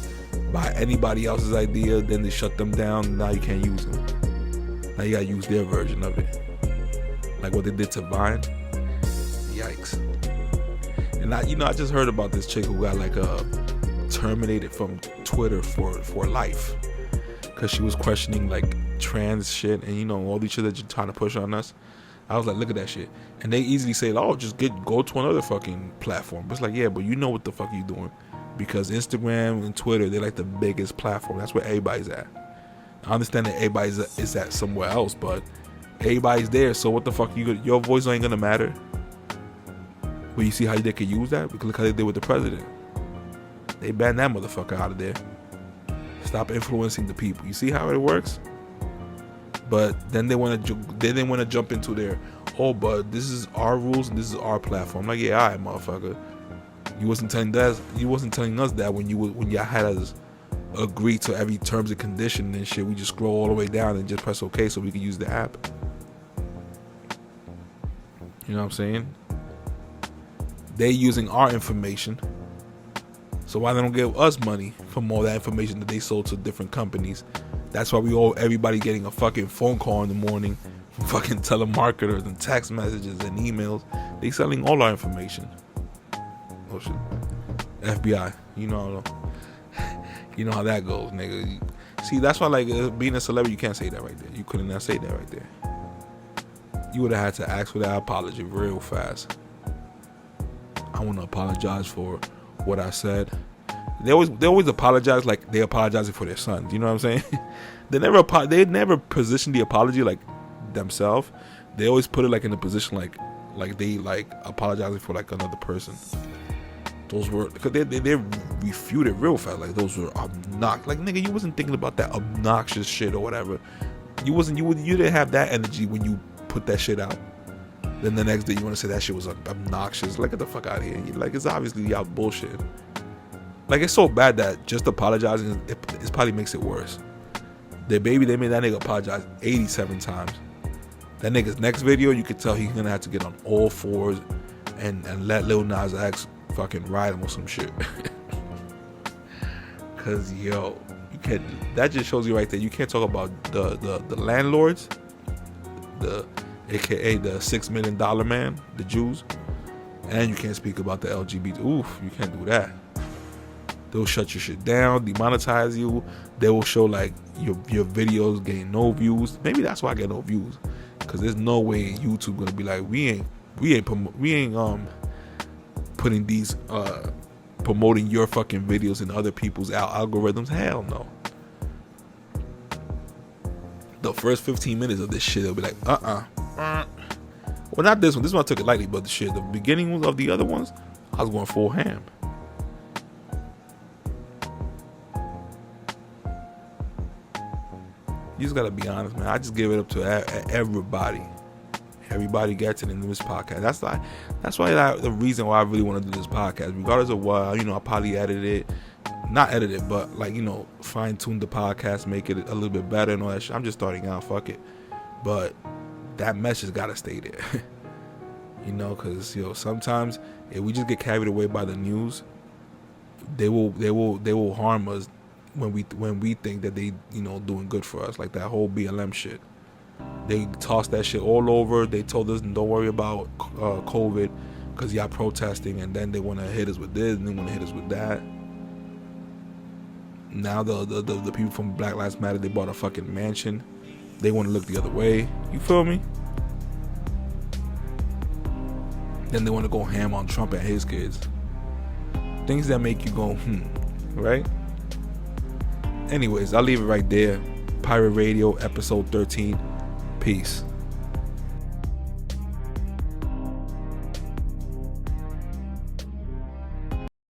buy anybody else's idea. Then they shut them down. Now you can't use them. Now you gotta use their version of it. Like what they did to Vine. Yikes. And I just heard about this chick who got like terminated from Twitter for life. Because she was questioning like trans shit and, you know, all these shit that you're trying to push on us. I was like, look at that shit. And they easily say, oh, just go to another fucking platform. But it's like, yeah, but you know what the fuck you doing. Because Instagram and Twitter, they're like the biggest platform. That's where everybody's at. I understand that everybody is at somewhere else, but everybody's there. So what the fuck? Your voice ain't gonna matter. But you see how they could use that? Because look how they did with the president. They banned that motherfucker out of there. Stop influencing the people. You see how it works? But then they didn't want to jump into their, oh, but this is our rules and this is our platform. Like, yeah, alright, motherfucker. You wasn't telling us that when y'all had us agree to every terms and condition and shit. We just scroll all the way down and just press OK so we can use the app. You know what I'm saying? They using our information. So why they don't give us money for more of that information that they sold to different companies? That's why everybody getting a fucking phone call in the morning from fucking telemarketers and text messages and emails. They selling all our information. Oh shit. FBI. You know how that goes, nigga. See, that's why being a celebrity, you can't say that right there. You couldn't not say that right there. You would have had to ask for that apology real fast. I want to apologize for what I said. They always apologize like they apologizing for their sons. You know what I'm saying? They never position the apology like themselves. They always put it like in a position like they like apologizing for like another person. Those were because they refuted real fast. Like those were obnoxious. Like nigga, you wasn't thinking about that obnoxious shit or whatever. You didn't have that energy when you put that shit out. Then the next day you want to say that shit was obnoxious. Like, get the fuck out of here. Like, it's obviously y'all bullshit. Like, it's so bad that just apologizing, it probably makes it worse. They made that nigga apologize 87 times. That nigga's next video, you could tell he's gonna have to get on all fours and let Lil Nas X fucking ride him or some shit. Cause yo, you can't. That just shows you right there. You can't talk about the landlords, AKA the $6 million man, the Jews, and you can't speak about the LGBT. Oof, you can't do that. They'll shut your shit down, demonetize you. They will show like your videos getting no views. Maybe that's why I get no views, cause there's no way YouTube gonna be like we ain't putting these promoting your fucking videos in other people's algorithms. Hell no. The first 15 minutes of this shit, they'll be like, well, not this one. This one I took it lightly, but the beginning of the other ones, I was going full ham. You just gotta be honest, man. I just give it up to everybody. Everybody gets it in this podcast. That's why the reason why I really want to do this podcast, regardless of what, I probably not edit it, but fine tune the podcast, make it a little bit better and all that shit. I'm just starting out, fuck it. But that message gotta stay there. Because sometimes if we just get carried away by the news, they will harm us when we think that they doing good for us, like that whole BLM shit. They tossed that shit all over. They told us don't worry about COVID because y'all protesting, and then they want to hit us with this and they want to hit us with that. Now the people from Black Lives Matter, they bought a fucking mansion. They want to look the other way. You feel me? Then they want to go ham on Trump and his kids. Things that make you go, right? Anyways, I'll leave it right there. Pirate Radio, episode 13. Peace.